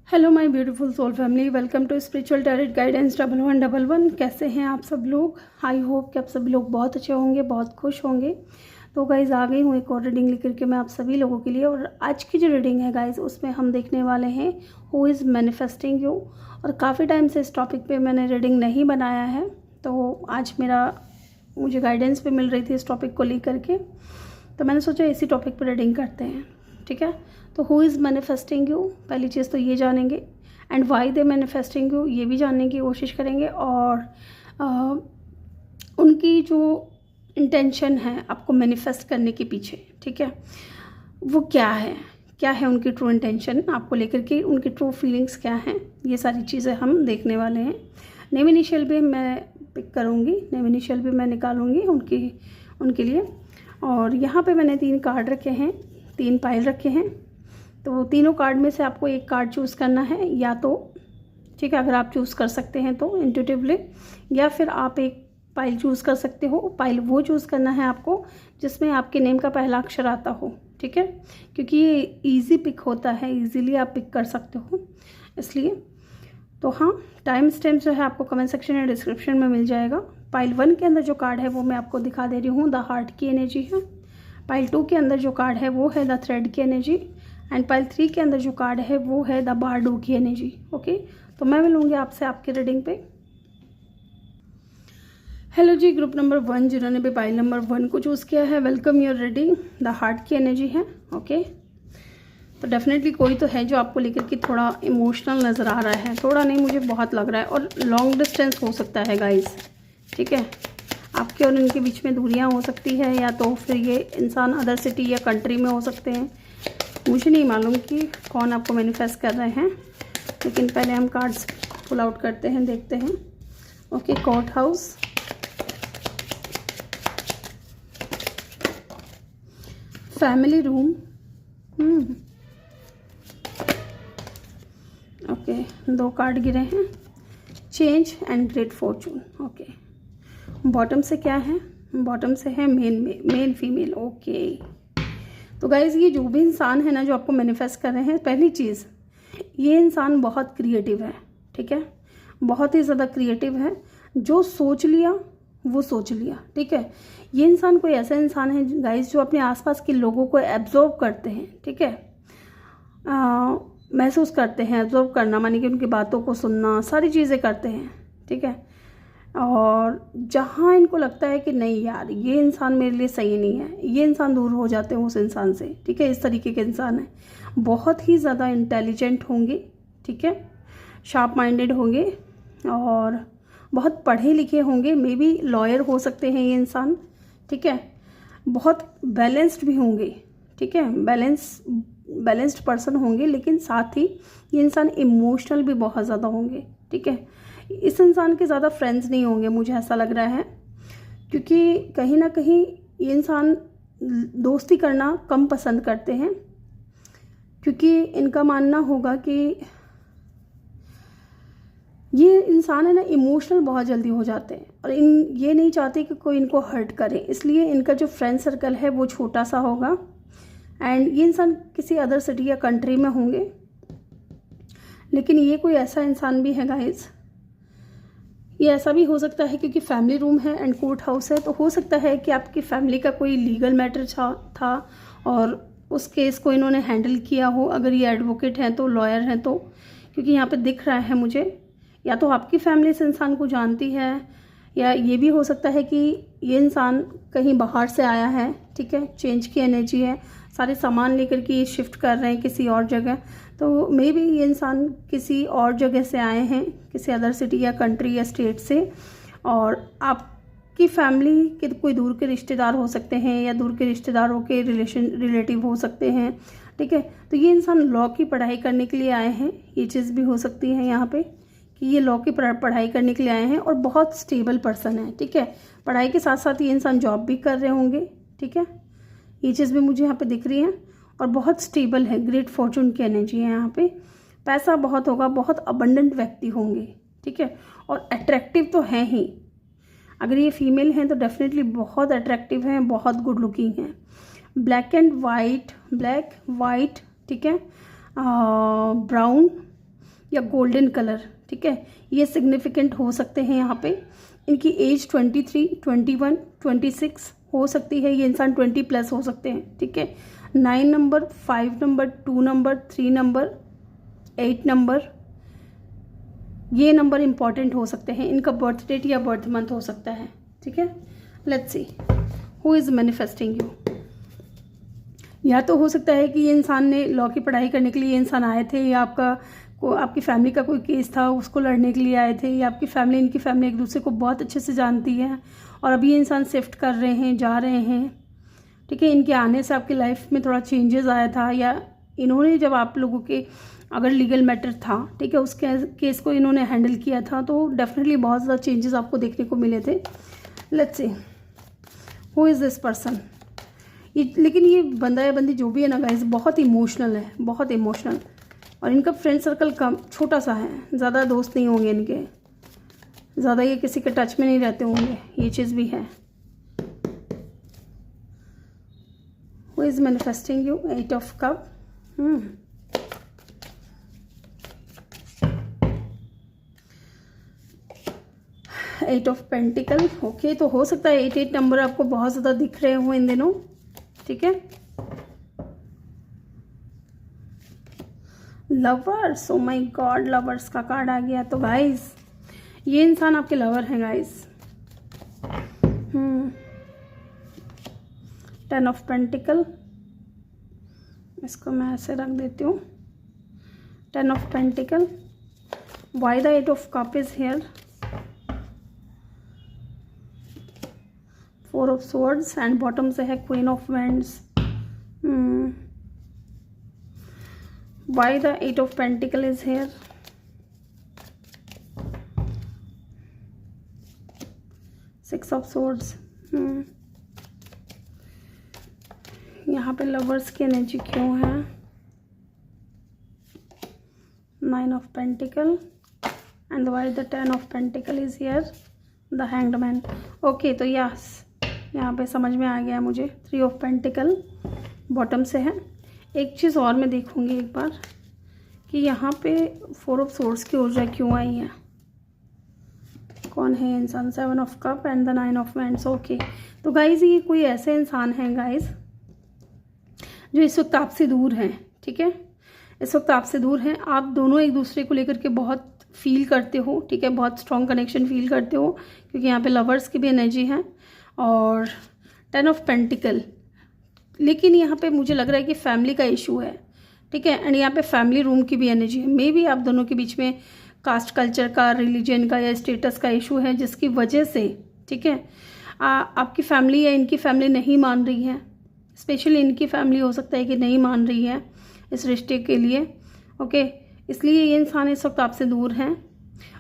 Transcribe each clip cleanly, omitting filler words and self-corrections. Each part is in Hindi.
Hello my beautiful soul family, welcome to spiritual tarot guidance 1111। कैसे हैं आप सब लोग? आई होप कि आप सभी लोग बहुत अच्छे होंगे, बहुत खुश होंगे। तो गाइज़ आ गई हूँ एक और रीडिंग लेकर के मैं आप सभी लोगों के लिए। और आज की जो रीडिंग है गाइज़, उसमें हम देखने वाले हैं हु इज़ मैनिफेस्टिंग यू। और काफ़ी टाइम से इस टॉपिक पे मैंने रीडिंग नहीं बनाया है, तो आज मुझे गाइडेंस भी मिल रही थी इस टॉपिक को लेकर के, तो मैंने सोचा इसी टॉपिक पर रीडिंग करते हैं। ठीक है, तो हु इज़ मैनिफेस्टिंग यू, पहली चीज़ तो ये जानेंगे। And why they manifesting you, ये भी जानने की कोशिश करेंगे। और उनकी जो इंटेंशन है आपको मैनिफेस्ट करने के पीछे, ठीक है, वो क्या है उनकी ट्रू इंटेंशन आपको लेकर के, उनकी ट्रू फीलिंग्स क्या हैं, ये सारी चीज़ें हम देखने वाले हैं। नेम इनिशियल भी मैं पिक करूँगी, नेम इनिशियल भी मैं निकालूंगी उनके लिए। और यहाँ पे मैंने 3 कार्ड रखे हैं, 3 पाइल रखे हैं। तो तीनों कार्ड में से आपको एक कार्ड चूज़ करना है, या तो ठीक है, अगर आप चूज़ कर सकते हैं तो इंट्यूटिवली, या फिर आप एक पाइल चूज़ कर सकते हो। पाइल वो चूज़ करना है आपको जिसमें आपके नेम का पहला अक्षर आता हो, ठीक है, क्योंकि ये इजी पिक होता है, इजीली आप पिक कर सकते हो इसलिए। तो हाँ, टाइम स्टैम्प जो है आपको कमेंट सेक्शन या डिस्क्रिप्शन में मिल जाएगा। पाइल 1 के अंदर जो कार्ड है वो मैं आपको दिखा दे रही हूँ, द हार्ट की एनर्जी है। पाइल 2 के अंदर जो कार्ड है वो है द थ्रेड की एनर्जी। एंड पाइल 3 के अंदर जो कार्ड है वो है द बारडू की एनर्जी। ओके, तो मैं मिलूंगी आपसे आपके रीडिंग पे। हेलो जी, ग्रुप नंबर 1 जिन्होंने भी पाइल नंबर 1 को चूज़ किया है, welcome your reading. The heart की एनर्जी है। ओके, तो डेफिनेटली कोई तो है जो आपको लेकर के थोड़ा इमोशनल नज़र आ रहा है, थोड़ा नहीं, मुझे बहुत लग रहा है। और लॉन्ग डिस्टेंस हो सकता है गाइज, ठीक है, आपके और इनके बीच में दूरियां हो सकती है, या तो फिर ये इंसान अदर सिटी या कंट्री में हो सकते हैं। मुझे नहीं मालूम कि कौन आपको मैनिफेस्ट कर रहे हैं, लेकिन पहले हम कार्ड्स पुल आउट करते हैं, देखते हैं। Okay, court house, family room, okay, 2 card गिरे हैं, change and great Fortune. Okay, bottom से क्या है? बॉटम से है मेल फीमेल। ओके, तो गाइज ये जो भी इंसान है ना जो आपको मैनिफेस्ट कर रहे हैं, पहली चीज़ ये इंसान बहुत क्रिएटिव है, ठीक है, बहुत ही ज़्यादा क्रिएटिव है। जो सोच लिया वो सोच लिया, ठीक है। ये इंसान कोई ऐसा इंसान है गाइज जो अपने आसपास के लोगों को एब्जॉर्व करते हैं, ठीक है, महसूस करते हैं। एब्जॉर्व करना मानी कि उनकी बातों को सुनना, सारी चीज़ें करते हैं, ठीक है। और जहाँ इनको लगता है कि नहीं यार ये इंसान मेरे लिए सही नहीं है, ये इंसान दूर हो जाते हैं उस इंसान से, ठीक है। इस तरीके के इंसान है, बहुत ही ज़्यादा इंटेलिजेंट होंगे, ठीक है, शार्प माइंडेड होंगे और बहुत पढ़े लिखे होंगे, मे बी लॉयर हो सकते हैं ये इंसान, ठीक है। बहुत बैलेंस्ड भी होंगे, ठीक है, बैलेंस्ड पर्सन होंगे, लेकिन साथ ही ये इंसान इमोशनल भी बहुत ज़्यादा होंगे, ठीक है। इस इंसान के ज़्यादा फ्रेंड्स नहीं होंगे, मुझे ऐसा लग रहा है, क्योंकि कहीं ना कहीं ये इंसान दोस्ती करना कम पसंद करते हैं, क्योंकि इनका मानना होगा कि ये इंसान है ना इमोशनल बहुत जल्दी हो जाते हैं, और ये नहीं चाहते कि कोई इनको हर्ट करे, इसलिए इनका जो फ्रेंड सर्कल है वो छोटा सा होगा। एंड ये इंसान किसी अदर सिटी या कंट्री में होंगे, लेकिन ये कोई ऐसा इंसान भी है गाइज, ये ऐसा भी हो सकता है क्योंकि फैमिली रूम है एंड कोर्ट हाउस है, तो हो सकता है कि आपकी फैमिली का कोई लीगल मैटर था और उस केस को इन्होंने हैंडल किया हो। अगर ये एडवोकेट हैं तो, लॉयर हैं तो, क्योंकि यहाँ पे दिख रहा है मुझे, या तो आपकी फैमिली इस इंसान को जानती है, या ये भी हो सकता है कि ये इंसान कहीं बाहर से आया है, ठीक है, चेंज की एनर्जी है, सारे सामान लेकर के शिफ्ट कर रहे हैं किसी और जगह। तो मे बी ये इंसान किसी और जगह से आए हैं, किसी अदर सिटी या कंट्री या स्टेट से, और आपकी फैमिली के कोई दूर के रिश्तेदार हो सकते हैं, या दूर के रिश्तेदारों के रिलेटिव हो सकते हैं, ठीक है। तो ये इंसान लॉ की पढ़ाई करने के लिए आए हैं, ये चीज़ भी हो सकती है यहाँ पे कि ये लॉ की पढ़ाई करने के लिए आए हैं, और बहुत स्टेबल पर्सन है, ठीक है। पढ़ाई के साथ साथ ये इंसान जॉब भी कर रहे होंगे, ठीक है, ये चीज़ भी मुझे यहाँ पे दिख रही है, और बहुत स्टेबल है, ग्रेट फॉर्चून की एनर्जी है यहाँ पे। पैसा बहुत होगा, बहुत अबंडेंट व्यक्ति होंगे, ठीक है, और अट्रैक्टिव तो हैं ही। अगर ये फीमेल हैं तो डेफिनेटली बहुत अट्रैक्टिव हैं, बहुत गुड लुकिंग हैं। ब्लैक वाइट, ठीक है, ब्राउन या गोल्डन कलर, ठीक है, ये सिग्निफिकेंट हो सकते हैं यहाँ पे। इनकी एज 23, 21, 26 हो सकती है, ये इंसान 20+ हो सकते हैं, ठीक है। 9 number, 5 number, 2 number, 3 number, 8 number, ये नंबर इंपॉर्टेंट हो सकते हैं। इनका बर्थ डेट या बर्थ मंथ हो सकता है, ठीक है। Let's see who is manifesting you. या तो हो सकता है कि ये इंसान ने लॉ की पढ़ाई करने के लिए ये इंसान आए थे, या आपकी फैमिली का कोई केस था उसको लड़ने के लिए आए थे, या आपकी फैमिली इनकी फैमिली एक दूसरे को बहुत अच्छे से जानती है और अभी ये इंसान शिफ्ट कर रहे हैं, जा रहे हैं, ठीक है। इनके आने से आपकी लाइफ में थोड़ा चेंजेस आया था, या इन्होंने जब आप लोगों के अगर लीगल मैटर था, ठीक है, उस केस को इन्होंने हैंडल किया था, तो डेफिनेटली बहुत ज़्यादा चेंजेस आपको देखने को मिले थे। Let's see who is this person. लेकिन ये बंदा या बंदी जो भी है ना गाइस, बहुत इमोशनल है, बहुत इमोशनल, और इनका फ्रेंड सर्कल कम, छोटा सा है, ज़्यादा दोस्त नहीं होंगे इनके, ज़्यादा ये किसी के टच में नहीं रहते होंगे, ये चीज़ भी है। Who is manifesting you, 8 of cup. 8 of pentacle, okay. तो हो सकता है 8 नंबर आपको बहुत ज़्यादा दिख रहे हो इन दिनों, ठीक है। Lovers, oh my God, lovers का कार्ड आ गया। तो गाइस ये इंसान आपके लवर हैं गाइस। 10 ऑफ पेंटिकल, इसको मैं ऐसे रख देती हूँ। 10 of pentacle, why the 8 of cup is here. 4 of swords and bottom से है queen of wands. Why the 8 of pentacle is here. 6 of swords. यहाँ पे लवर्स की एनर्जी क्यों है। 9 of pentacle and why the 10 of pentacle is here, the hanged man. Okay, तो यस यहाँ पे समझ में आ गया मुझे। 3 ऑफ पेंटिकल बॉटम से है। एक चीज़ और मैं देखूँगी एक बार कि यहाँ पे 4 ऑफ सोर्स की ऊर्जा क्यों आई है, कौन है इंसान। 7 of cup and the 9 of wands. Okay, तो गाइज ये कोई ऐसे इंसान हैं गाइज जो इस वक्त आपसे दूर हैं, ठीक है। इस वक्त आपसे दूर हैं, आप दोनों एक दूसरे को लेकर के बहुत फील करते हो, ठीक है, बहुत स्ट्रॉन्ग कनेक्शन फील करते हो, क्योंकि यहाँ पे लवर्स की भी एनर्जी है और 10 ऑफ पेंटिकल। लेकिन यहाँ पे मुझे लग रहा है कि फैमिली का इशू है, ठीक है, एंड यहाँ पे फैमिली रूम की भी एनर्जी है। मे बी आप दोनों के बीच में कास्ट कल्चर का, रिलीजन का या स्टेटस का इशू है, जिसकी वजह से, ठीक है, आपकी फैमिली या इनकी फैमिली नहीं मान रही है। स्पेशली इनकी फैमिली हो सकता है कि नहीं मान रही है इस रिश्ते के लिए, ओके। इसलिए ये इंसान इस वक्त आपसे दूर हैं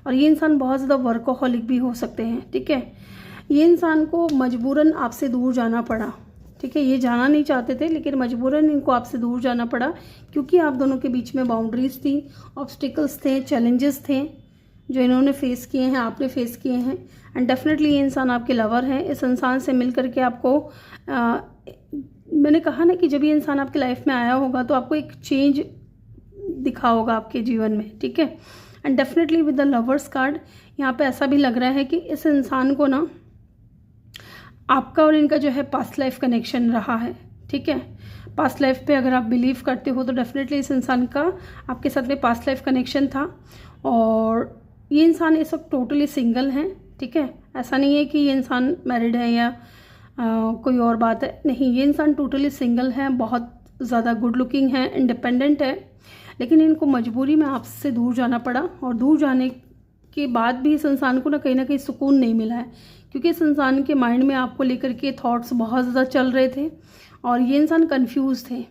और ये इंसान बहुत ज़्यादा वर्कोहॉलिक भी हो सकते हैं, ठीक है। ये इंसान को मजबूरन आपसे दूर जाना पड़ा, ठीक है। ये जाना नहीं चाहते थे लेकिन मजबूरन इनको आपसे दूर जाना पड़ा, क्योंकि आप दोनों के बीच में बाउंड्रीज थी, ऑब्स्टिकल्स थे, चैलेंजेस थे जो इन्होंने फेस किए हैं, आपने फेस किए हैं। एंड डेफिनेटली ये इंसान आपके लवर हैं। इस इंसान से मिल करके आपको मैंने कहा ना कि जब ये इंसान आपकी लाइफ में आया होगा तो आपको एक चेंज दिखा होगा आपके जीवन में, ठीक है। And definitely with the lovers card यहाँ पे ऐसा भी लग रहा है कि इस इंसान को ना आपका और इनका जो है पास्ट लाइफ कनेक्शन रहा है, ठीक है। पास्ट लाइफ पे अगर आप बिलीव करते हो तो डेफिनेटली इस इंसान का आपके साथ में पास्ट लाइफ कनेक्शन था और ये इंसान इस वक्त टोटली सिंगल हैं, ठीक है। ऐसा नहीं है कि ये इंसान मैरिड है या कोई और बात है, नहीं, ये इंसान टोटली सिंगल है, बहुत ज़्यादा गुड लुकिंग है, इंडिपेंडेंट है, लेकिन इनको मजबूरी में आपसे दूर जाना पड़ा और दूर जाने के बाद भी इस इंसान को ना कहीं सुकून नहीं मिला है, क्योंकि इस इंसान के माइंड में आपको लेकर के थॉट्स बहुत ज़्यादा चल रहे थे और ये इंसान कंफ्यूज थे।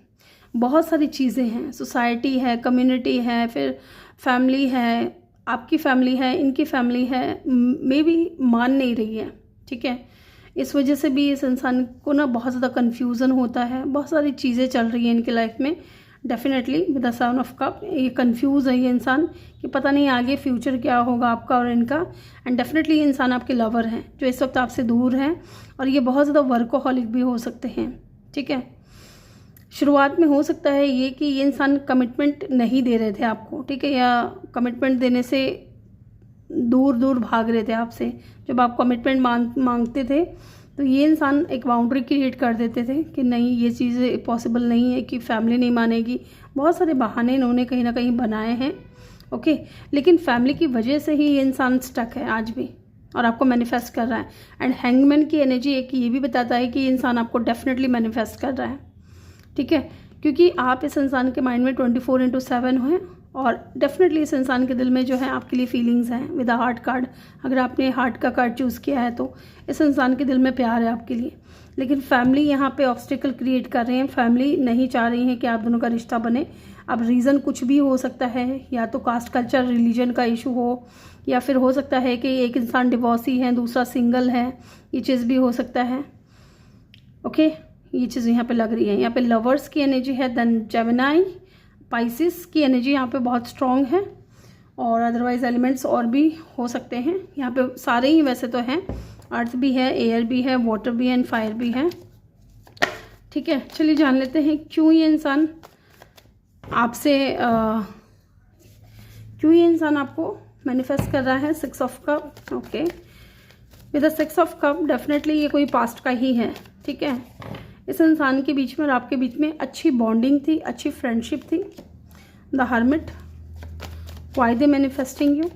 बहुत सारी चीज़ें हैं, सोसाइटी है, कम्युनिटी है, फिर फैमिली है, आपकी फैमिली है, इनकी फैमिली है, मे बी मान नहीं रही है, ठीक है। इस वजह से भी इस इंसान को ना बहुत ज़्यादा कन्फ्यूज़न होता है, बहुत सारी चीज़ें चल रही हैं इनकी लाइफ में। Definitely with the 7 of cup ये कंफ्यूज है ये इंसान कि पता नहीं आगे फ्यूचर क्या होगा आपका और इनका। एंड डेफिनेटली ये इंसान आपके लवर हैं जो इस वक्त आपसे दूर हैं और ये बहुत ज़्यादा वर्कोहॉलिक भी हो सकते हैं, ठीक है। शुरुआत में हो सकता है ये कि ये इंसान कमिटमेंट नहीं दे रहे थे आपको, ठीक है, या कमिटमेंट देने से दूर दूर भाग रहे थे आपसे। जब आप कमिटमेंट मांगते थे तो ये इंसान एक बाउंड्री क्रिएट कर देते थे कि नहीं, ये चीज़ पॉसिबल नहीं है, कि फैमिली नहीं मानेगी। बहुत सारे बहाने इन्होंने कहीं ना कहीं बनाए हैं, ओके। लेकिन फैमिली की वजह से ही ये इंसान स्टक है आज भी और आपको मैनिफेस्ट कर रहा है। एंड हैंगमैन की एनर्जी एक ये भी बताता है कि ये इंसान आपको डेफिनेटली मैनिफेस्ट कर रहा है, ठीक है, क्योंकि आप इस इंसान के माइंड में 24/7 हैं और डेफिनेटली इस इंसान के दिल में जो है आपके लिए फीलिंग्स हैं विद अ हार्ट कार्ड। अगर आपने हार्ट का कार्ड चूज़ किया है तो इस इंसान के दिल में प्यार है आपके लिए। लेकिन फैमिली यहाँ पे ऑब्स्टिकल क्रिएट कर रहे हैं, फैमिली नहीं चाह रही है कि आप दोनों का रिश्ता बने। अब रीज़न कुछ भी हो सकता है, या तो कास्ट कल्चर रिलीजन का इशू हो, या फिर हो सकता है कि एक इंसान डिवोर्सी है, दूसरा सिंगल है, ये चीज़ भी हो सकता है, ओके। ये चीज़ यहाँ पे लग रही है। यहाँ पे लवर्स की एनर्जी है, देन जेमिनाई, पाइसिस की एनर्जी यहाँ पे बहुत स्ट्रॉन्ग है, और अदरवाइज एलिमेंट्स और भी हो सकते हैं। यहाँ पे सारे ही वैसे तो हैं, अर्थ भी है, एयर भी है, वाटर भी है एंड फायर भी है, ठीक है। चलिए जान लेते हैं क्यों ये इंसान आपसे क्यों ये इंसान आपको मैनिफेस्ट कर रहा है। 6 of cup, okay. With the 6 of cup definitely ये कोई पास्ट का ही है, ठीक है। इस इंसान के बीच में और आपके बीच में अच्छी बॉन्डिंग थी, अच्छी फ्रेंडशिप थी। The hermit, why they manifesting you,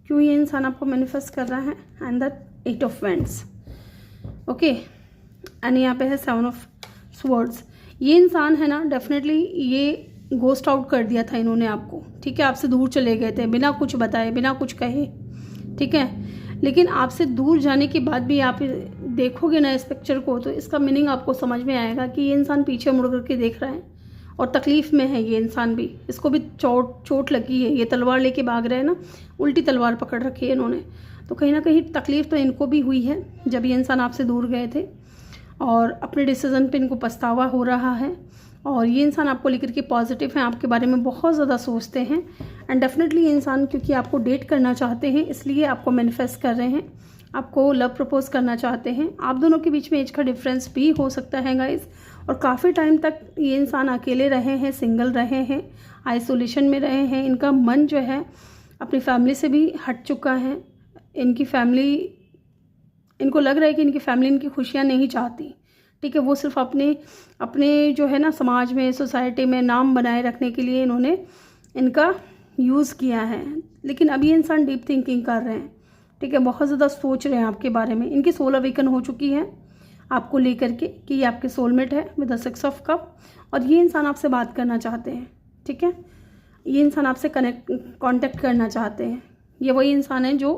क्यों ये इंसान आपको मैनिफेस्ट कर रहा है। And the 8 of wands, okay. And यहाँ पे है 7 ऑफ स्वॉर्ड्स। ये इंसान है ना, डेफिनेटली ये गोस्ट आउट कर दिया था इन्होंने आपको, ठीक है। आपसे दूर चले गए थे बिना कुछ बताए, बिना कुछ कहे, ठीक है। लेकिन आपसे दूर जाने के बाद भी आप देखोगे ना इस पिक्चर को, तो इसका मीनिंग आपको समझ में आएगा कि ये इंसान पीछे मुड़ करके देख रहा है और तकलीफ़ में है ये इंसान भी। इसको भी चोट लगी है, ये तलवार लेके भाग रहे हैं ना, उल्टी तलवार पकड़ रखी है इन्होंने, तो कहीं ना कहीं तकलीफ़ तो इनको भी हुई है जब ये इंसान आपसे दूर गए थे, और अपने डिसीज़न पे इनको पछतावा हो रहा है। और ये इंसान आपको लेकर के पॉजिटिव है, आपके बारे में बहुत ज़्यादा सोचते हैं। एंड डेफिनेटली ये इंसान क्योंकि आपको डेट करना चाहते हैं, इसलिए आपको मैनिफेस्ट कर रहे हैं, आपको लव प्रपोज करना चाहते हैं। आप दोनों के बीच में एज का डिफरेंस भी हो सकता है गाइस, और काफ़ी टाइम तक ये इंसान अकेले रहे हैं, सिंगल रहे हैं, आइसोलेशन में रहे हैं। इनका मन जो है अपनी फैमिली से भी हट चुका है। इनकी फैमिली, इनको लग रहा है कि इनकी फैमिली इनकी खुशियाँ नहीं चाहती, ठीक है। वो सिर्फ अपने जो है ना समाज में, सोसाइटी में नाम बनाए रखने के लिए इन्होंने इनका यूज़ किया है। लेकिन अभी इंसान डीप थिंकिंग कर रहे हैं, ठीक है, बहुत ज़्यादा सोच रहे हैं आपके बारे में। इनकी सोल अवेकन हो चुकी है आपको लेकर के कि ये आपके सोलमेट है विद द 6 ऑफ कप, और ये इंसान आपसे बात करना चाहते हैं, ठीक है। ये इंसान आपसे कांटेक्ट करना चाहते हैं। ये वही इंसान है जो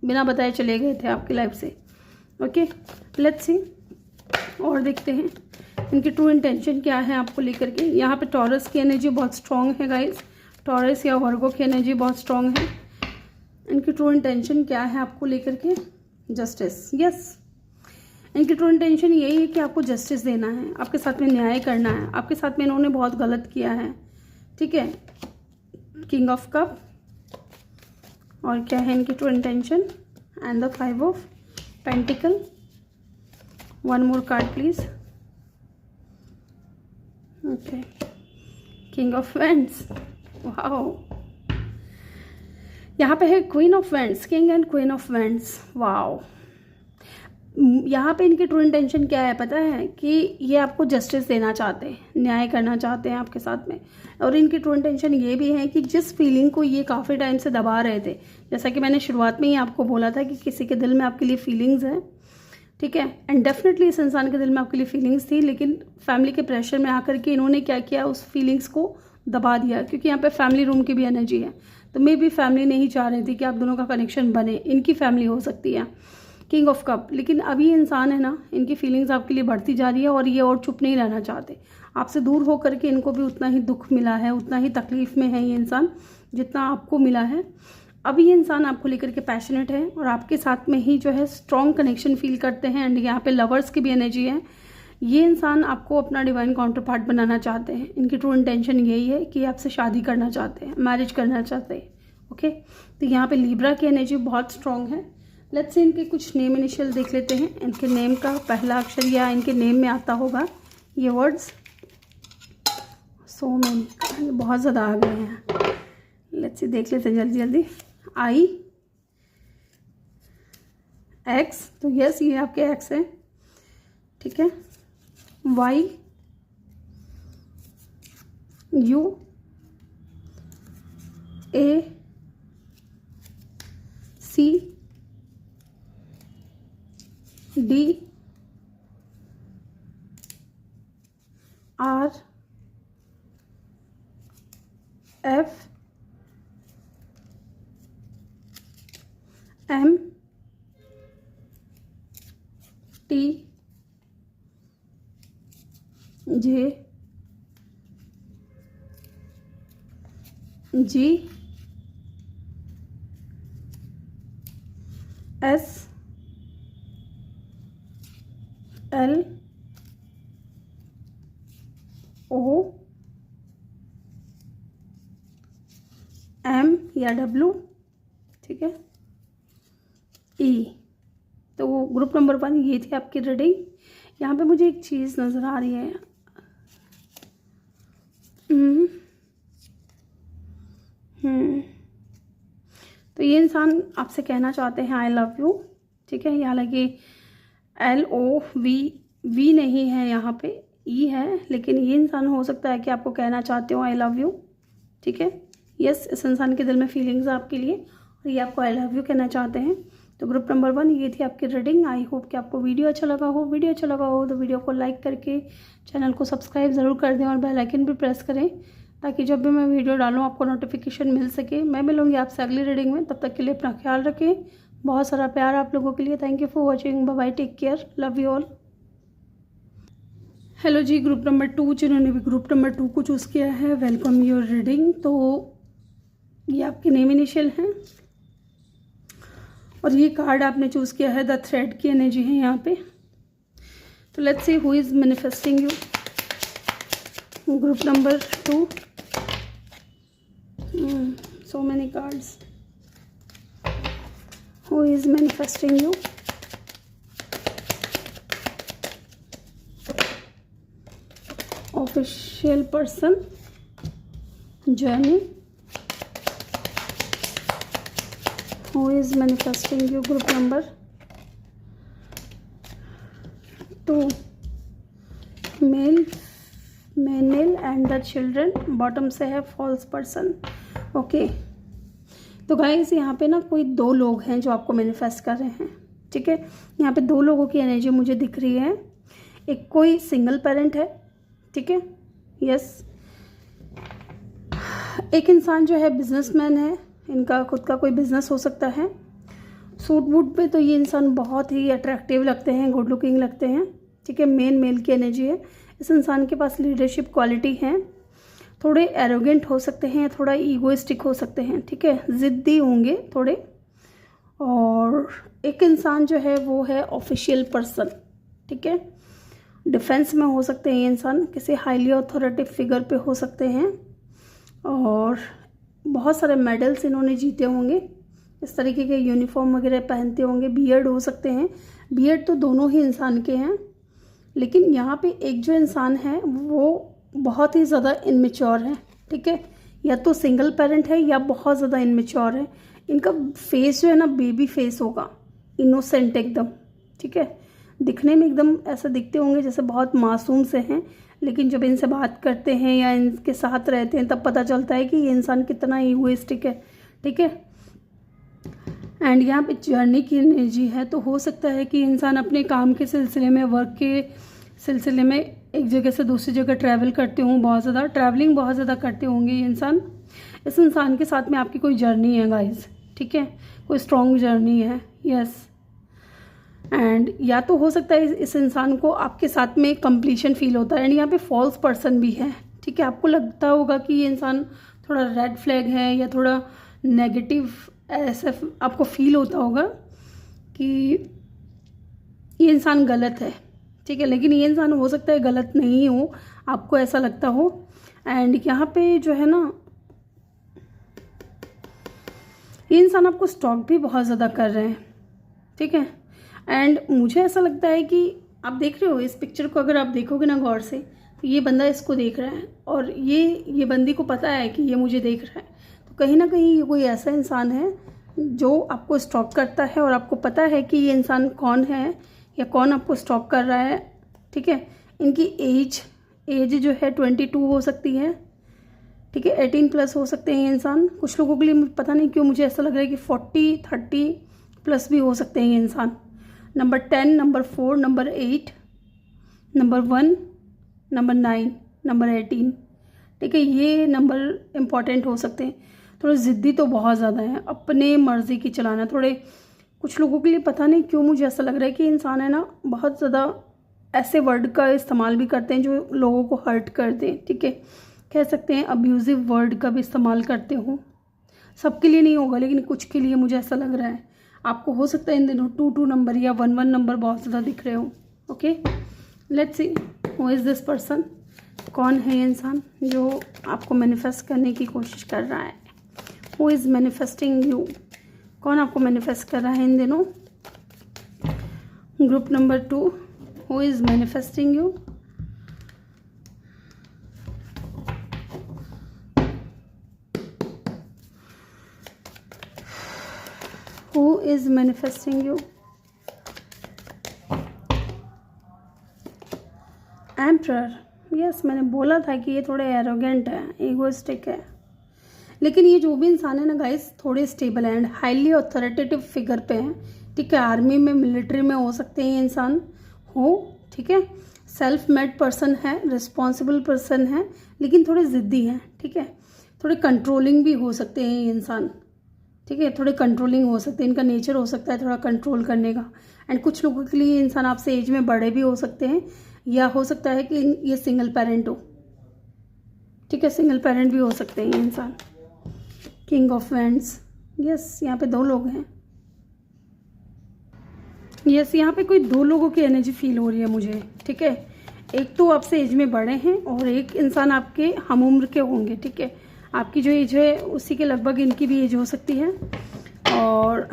बिना बताए चले गए थे आपकी लाइफ से, ओके। लेट्स सी, और देखते हैं इनकी ट्रू इंटेंशन क्या है आपको लेकर के। यहाँ पे टॉरस की एनर्जी बहुत स्ट्रॉन्ग है गाइस, टॉरस या वर्गो की एनर्जी बहुत स्ट्रॉन्ग है। इनकी ट्रू इंटेंशन क्या है आपको लेकर के। जस्टिस, यस, इनकी ट्रू इंटेंशन यही है कि आपको जस्टिस देना है, आपके साथ में न्याय करना है। आपके साथ में इन्होंने बहुत गलत किया है, ठीक है। किंग ऑफ कप, और क्या है इनकी true intention. And the 5 of pentacle. One more card please, okay. King of wands, wow. यहाँ पे है queen of wands, king and queen of wands, wow. यहाँ पे इनकी ट्रू इंटेंशन क्या है पता है, कि ये आपको जस्टिस देना चाहते हैं, न्याय करना चाहते हैं आपके साथ में। और इनकी ट्रू इंटेंशन ये भी है कि जिस फीलिंग को ये काफ़ी टाइम से दबा रहे थे, जैसा कि मैंने शुरुआत में ही आपको बोला था कि किसी के दिल में आपके लिए फीलिंग्स हैं, ठीक है। एंड डेफिनेटली इस इंसान के दिल में आपके लिए फीलिंग्स थी, लेकिन फैमिली के प्रेशर में आकर के इन्होंने क्या किया, उस फीलिंग्स को दबा दिया। क्योंकि यहाँ पे फैमिली रूम की भी एनर्जी है, तो मे भी फैमिली नहीं चाह रही थी कि आप दोनों का कनेक्शन बने। इनकी फैमिली हो सकती है किंग ऑफ कप, लेकिन अभी इंसान है ना, इनकी फीलिंग्स आपके लिए बढ़ती जा रही है और ये और चुप नहीं रहना चाहते। आपसे दूर होकर के इनको भी उतना ही दुख मिला है, उतना ही तकलीफ़ में है ये इंसान जितना आपको मिला है। अभी ये इंसान आपको लेकर के पैशनेट है और आपके साथ में ही जो है स्ट्रॉन्ग कनेक्शन फील करते हैं। एंड यहाँ पे लवर्स की भी एनर्जी है। ये इंसान आपको अपना डिवाइन काउंटर पार्ट बनाना चाहते हैं। इनकी ट्रू इंटेंशन यही है कि आपसे शादी करना चाहते हैं, मैरिज करना चाहते हैं, ओके। तो यहाँ पे लिब्रा की एनर्जी बहुत स्ट्रॉन्ग है। लेट्स से इनके कुछ नेम इनिशियल देख लेते हैं। इनके नेम का पहला अक्षर या इनके नेम में आता होगा ये वर्ड्स सो मैनी बहुत ज़्यादा आ गए हैं। लेट्स सी, देख लेते हैं जल्दी जल्दी। आई एक्स, तो यस ये आपके एक्स है, ठीक है। Y U A C D R F M T J G S L O M या डब्लू, ठीक है, ई। तो वो ग्रुप नंबर 1 ये थी आपकी रीडिंग। यहाँ पे मुझे एक चीज़ नज़र आ रही है। तो ये इंसान आपसे कहना चाहते हैं आई लव यू, ठीक है। हालांकि LOV नहीं है, यहाँ पे ई है, लेकिन ये इंसान हो सकता है कि आपको कहना चाहते हो आई लव यू, ठीक है। यस, इस इंसान के दिल में फीलिंग्स है आपके लिए और ये आपको आई लव यू कहना चाहते हैं। तो ग्रुप नंबर 1 ये थी आपकी रीडिंग। आई होप कि आपको वीडियो अच्छा लगा हो। वीडियो अच्छा लगा हो तो वीडियो को लाइक करके चैनल को सब्सक्राइब ज़रूर कर दें और बेल आइकन भी प्रेस करें, ताकि जब भी मैं वीडियो डालूँ आपको नोटिफिकेशन मिल सके। मैं मिलूँगी आपसे अगली रीडिंग में, तब तक के लिए अपना ख्याल रखें। बहुत सारा प्यार आप लोगों के लिए। Thank you for watching. Bye bye, take care, love you all. Hello जी, ग्रुप नंबर 2 जिन्होंने भी ग्रुप नंबर 2 को चूज़ किया है, वेलकम योर रीडिंग। तो ये आपके नेम इनिशियल हैं और ये कार्ड आपने चूज़ किया है, द थ्रेड की एनर्जी है यहाँ पे। तो let's see who is manifesting you. Group number 2, so many cards. Who is manifesting you? Official person, journey. Who is manifesting you? Group number 2, male and the children. Bottom से है फॉल्स पर्सन। ओके, तो गाइस यहाँ पे ना कोई 2 लोग हैं जो आपको मैनिफेस्ट कर रहे हैं, ठीक है। यहाँ पे 2 लोगों की एनर्जी मुझे दिख रही है। एक कोई सिंगल पेरेंट है, ठीक है, यस। एक इंसान जो है बिजनेसमैन है, इनका खुद का कोई बिजनेस हो सकता है। सूट बूट पे तो ये इंसान बहुत ही अट्रैक्टिव लगते हैं, गुड लुकिंग लगते हैं, ठीक है। मेल की एनर्जी है। इस इंसान के पास लीडरशिप क्वालिटी है। थोड़े एरोगेंट हो सकते हैं, थोड़ा ईगोइस्टिक हो सकते हैं, ठीक है, ज़िद्दी होंगे थोड़े। और एक इंसान जो है वो है ऑफिशियल पर्सन, ठीक है। डिफेंस में हो सकते हैं ये इंसान, किसी हाईली अथॉरिटी फिगर पे हो सकते हैं और बहुत सारे मेडल्स इन्होंने जीते होंगे। इस तरीके के यूनिफॉर्म वगैरह पहनते होंगे। बियर्ड हो सकते हैं। बियर्ड तो दोनों ही इंसान के हैं, लेकिन यहाँ पे एक जो इंसान है वो बहुत ही ज़्यादा इनमेच्योर है, ठीक है। या तो सिंगल पेरेंट है या बहुत ज़्यादा इनमेच्योर है। इनका फेस जो है ना बेबी फेस होगा, इनोसेंट एकदम, ठीक है। दिखने में एकदम ऐसा दिखते होंगे जैसे बहुत मासूम से हैं, लेकिन जब इनसे बात करते हैं या इनके साथ रहते हैं तब पता चलता है कि ये इंसान कितना ईगोइस्टिक है, ठीक है। एंड यहाँ पे जर्नी की एनर्जी है। तो हो सकता है कि इंसान अपने काम के सिलसिले में, वर्क के सिलसिले में एक जगह से दूसरी जगह ट्रैवल करते हों, बहुत ज़्यादा ट्रैवलिंग बहुत ज़्यादा करते होंगे ये इंसान। इस इंसान के साथ में आपकी कोई जर्नी है गाइस, ठीक है, कोई स्ट्रॉन्ग जर्नी है, यस। एंड या तो हो सकता है इस इंसान को आपके साथ में कंप्लीशन फील होता है। एंड यहाँ पे फॉल्स पर्सन भी है, ठीक है। आपको लगता होगा कि ये इंसान थोड़ा रेड फ्लैग है या थोड़ा नेगेटिव, ऐसा आपको फील होता होगा कि ये इंसान गलत है, ठीक है। लेकिन ये इंसान हो सकता है गलत नहीं हो, आपको ऐसा लगता हो। एंड यहाँ पे जो है ना, ये इंसान आपको स्टॉक भी बहुत ज़्यादा कर रहे हैं, ठीक है। एंड मुझे ऐसा लगता है कि आप देख रहे हो इस पिक्चर को, अगर आप देखोगे ना गौर से, तो ये बंदा इसको देख रहा है और ये बंदी को पता है कि ये मुझे देख रहा है। तो कहीं ना कहीं ये कोई ऐसा इंसान है जो आपको स्टॉक करता है और आपको पता है कि ये इंसान कौन है या कौन आपको स्टॉक कर रहा है। ठीक है, इनकी एज जो है 22 हो सकती है। ठीक है, 18 प्लस हो सकते हैं ये इंसान। कुछ लोगों के लिए पता नहीं क्यों मुझे ऐसा लग रहा है कि 40, 30 प्लस भी हो सकते हैं ये इंसान। Number 10, number 4, number 8, number 1, number 9, number 18। ठीक है, ये नंबर इम्पॉर्टेंट हो सकते हैं। थोड़े ज़िद्दी तो बहुत ज़्यादा है, अपने मर्ज़ी की चलाना। थोड़े कुछ लोगों के लिए पता नहीं क्यों मुझे ऐसा लग रहा है कि इंसान है ना बहुत ज़्यादा ऐसे वर्ड का इस्तेमाल भी करते हैं जो लोगों को हर्ट कर दें। ठीक है, कह सकते हैं अब्यूज़िव वर्ड का भी इस्तेमाल करते हो। सबके लिए नहीं होगा लेकिन कुछ के लिए मुझे ऐसा लग रहा है। आपको हो सकता है इन दिनों 2 नंबर या 1 नंबर बहुत ज़्यादा दिख रहे हो। Okay, let's see who is this person. कौन है ये इंसान जो आपको मैनिफेस्ट करने की कोशिश कर रहा है? Who is manifesting you? कौन आपको मैनिफेस्ट कर रहा है इन दिनों? Group number 2, who is manifesting you? Who is manifesting you? Emperor. Yes, मैंने बोला था कि ये थोड़े एरोगेंट है, ईगोइस्टिक है। लेकिन ये जो भी इंसान है ना गाइस, थोड़े stable and highly authoritative figure पे हैं। ठीक है, आर्मी में, मिलिट्री में हो सकते हैं ये इंसान हो। ठीक है, सेल्फ मेड पर्सन है, रिस्पॉन्सिबल पर्सन है, लेकिन थोड़े ज़िद्दी हैं। ठीक है, थोड़े कंट्रोलिंग भी हो सकते हैं ये इंसान। ठीक है, थोड़े कंट्रोलिंग हो सकते हैं, इनका नेचर हो सकता है थोड़ा कंट्रोल करने का। एंड कुछ लोगों के लिए इंसान आपसे एज में बड़े भी हो सकते हैं, या हो सकता है कि ये सिंगल पेरेंट हो। ठीक है, सिंगल पेरेंट भी हो सकते हैं ये इंसान। King of wands. यस, यहाँ पे 2 लोग हैं। यस, यहाँ पे कोई 2 लोगों की एनर्जी फील हो रही है मुझे। ठीक है, एक तो आपसे एज में बड़े हैं और एक इंसान आपके हम उम्र के होंगे। ठीक है, आपकी जो एज है उसी के लगभग इनकी भी एज हो सकती है। और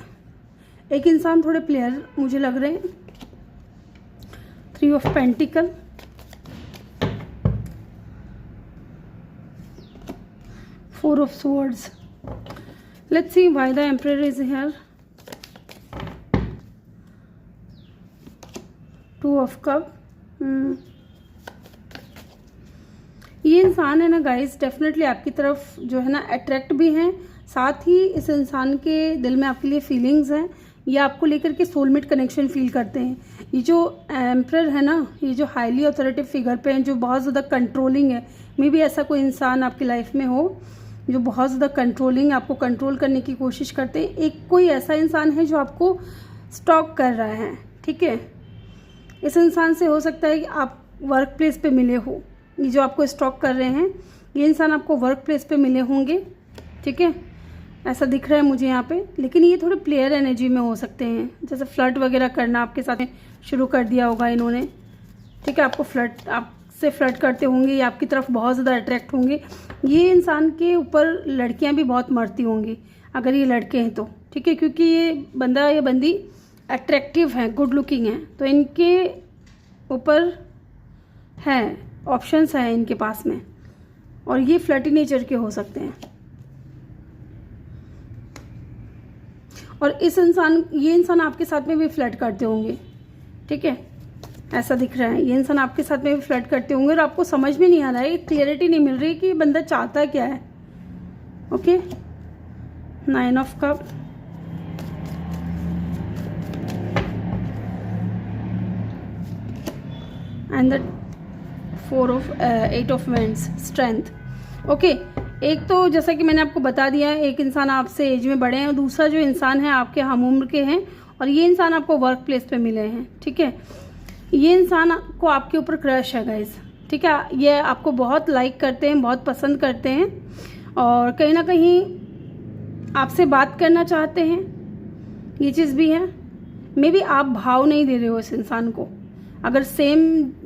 एक इंसान थोड़े प्लेयर मुझे लग रहे हैं। 3 of pentacle, 4 of swords. Let's see why the emperor is here. 2 of cup. ये इंसान है ना गाइस, डेफिनेटली आपकी तरफ जो है ना अट्रैक्ट भी हैं, साथ ही इस इंसान के दिल में आपके लिए फीलिंग्स हैं। ये आपको लेकर के सोलमेट कनेक्शन फील करते हैं। ये जो एम्परर है ना, ये जो हाईली ऑथोरिटेटिव फिगर पे हैं, जो बहुत ज़्यादा कंट्रोलिंग है। मे बी ऐसा कोई इंसान आपकी लाइफ में हो जो बहुत ज़्यादा कंट्रोलिंग, आपको कंट्रोल करने की कोशिश करते हैं। एक कोई ऐसा इंसान है जो आपको स्टॉक कर रहा है। ठीक है, इस इंसान से हो सकता है कि आप वर्क प्लेस पे मिले हो। ये जो आपको स्टॉक कर रहे हैं ये इंसान आपको वर्क प्लेस पे मिले होंगे। ठीक है, ऐसा दिख रहा है मुझे यहाँ पे। लेकिन ये थोड़े प्लेयर एनर्जी में हो सकते हैं, जैसे फ्लर्ट वगैरह करना आपके साथ शुरू कर दिया होगा इन्होंने। ठीक है, आपसे फ्लर्ट करते होंगे, ये आपकी तरफ बहुत ज़्यादा अट्रैक्ट होंगे। ये इंसान के ऊपर लड़कियाँ भी बहुत मरती होंगी अगर ये लड़के हैं तो। ठीक है, क्योंकि ये बंदा या बंदी अट्रैक्टिव है, गुड लुकिंग है, तो इनके ऊपर है ऑप्शंस हैं इनके पास में, और ये फ्लर्टी नेचर के हो सकते हैं। और ये इंसान आपके साथ में भी फ्लर्ट करते होंगे। ठीक है, ऐसा दिख रहा है ये इंसान आपके साथ में भी फ्लर्ट करते होंगे और आपको समझ में नहीं आ रहा है, क्लियरिटी नहीं मिल रही कि बंदा चाहता क्या है। Okay, 9 of cup, and the 8 of wands, strength. Okay, एक तो जैसा कि मैंने आपको बता दिया है, एक इंसान आपसे एज में बड़े हैं और दूसरा जो इंसान है आपके हम उम्र के हैं, और ये इंसान आपको वर्क प्लेस पे मिले हैं। ठीक है, ये इंसान को आपके ऊपर क्रश है गाइस। ठीक है, ये आपको बहुत लाइक करते हैं, बहुत पसंद करते हैं, और कहीं ना कहीं आपसे बात करना चाहते हैं। ये चीज़ भी है। मे बी आप भाव नहीं दे रहे हो इस इंसान को। अगर सेम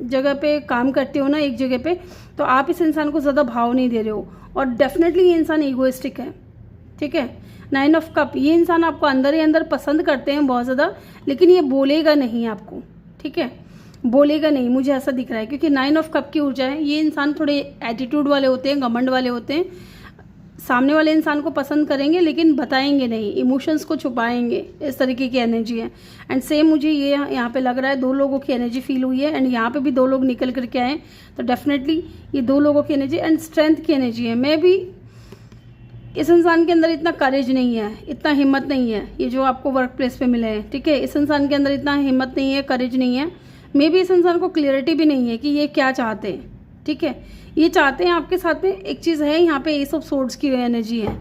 जगह पे काम करते हो ना, एक जगह पे, तो आप इस इंसान को ज़्यादा भाव नहीं दे रहे हो, और डेफिनेटली ये इंसान ईगोइस्टिक है। ठीक है, 9 ऑफ कप, ये इंसान आपको अंदर ही अंदर पसंद करते हैं बहुत ज़्यादा, लेकिन ये बोलेगा नहीं आपको। ठीक है, बोलेगा नहीं, मुझे ऐसा दिख रहा है, क्योंकि 9 ऑफ कप की ऊर्जा है। ये इंसान थोड़े एटीट्यूड वाले होते हैं, घमंड वाले होते हैं, सामने वाले इंसान को पसंद करेंगे लेकिन बताएंगे नहीं, इमोशंस को छुपाएंगे, इस तरीके की एनर्जी है। एंड सेम मुझे ये यहाँ पे लग रहा है 2 लोगों की एनर्जी फील हुई है, एंड यहाँ पे भी 2 लोग निकल करके आए, तो डेफिनेटली ये 2 लोगों की एनर्जी एंड स्ट्रेंथ की एनर्जी है। मैं भी इस इंसान के अंदर इतना करेज नहीं है, इतना हिम्मत नहीं है, ये जो आपको वर्क प्लेस पे मिले हैं, ठीक है, इस इंसान के अंदर इतना हिम्मत नहीं है, करेज नहीं है। मे भी इस इंसान को क्लियरिटी भी नहीं है कि ये क्या चाहते हैं, ठीक है। ये चाहते हैं आपके साथ में एक चीज़ है, यहाँ पे एस ऑफ सोर्ड्स की एनर्जी है,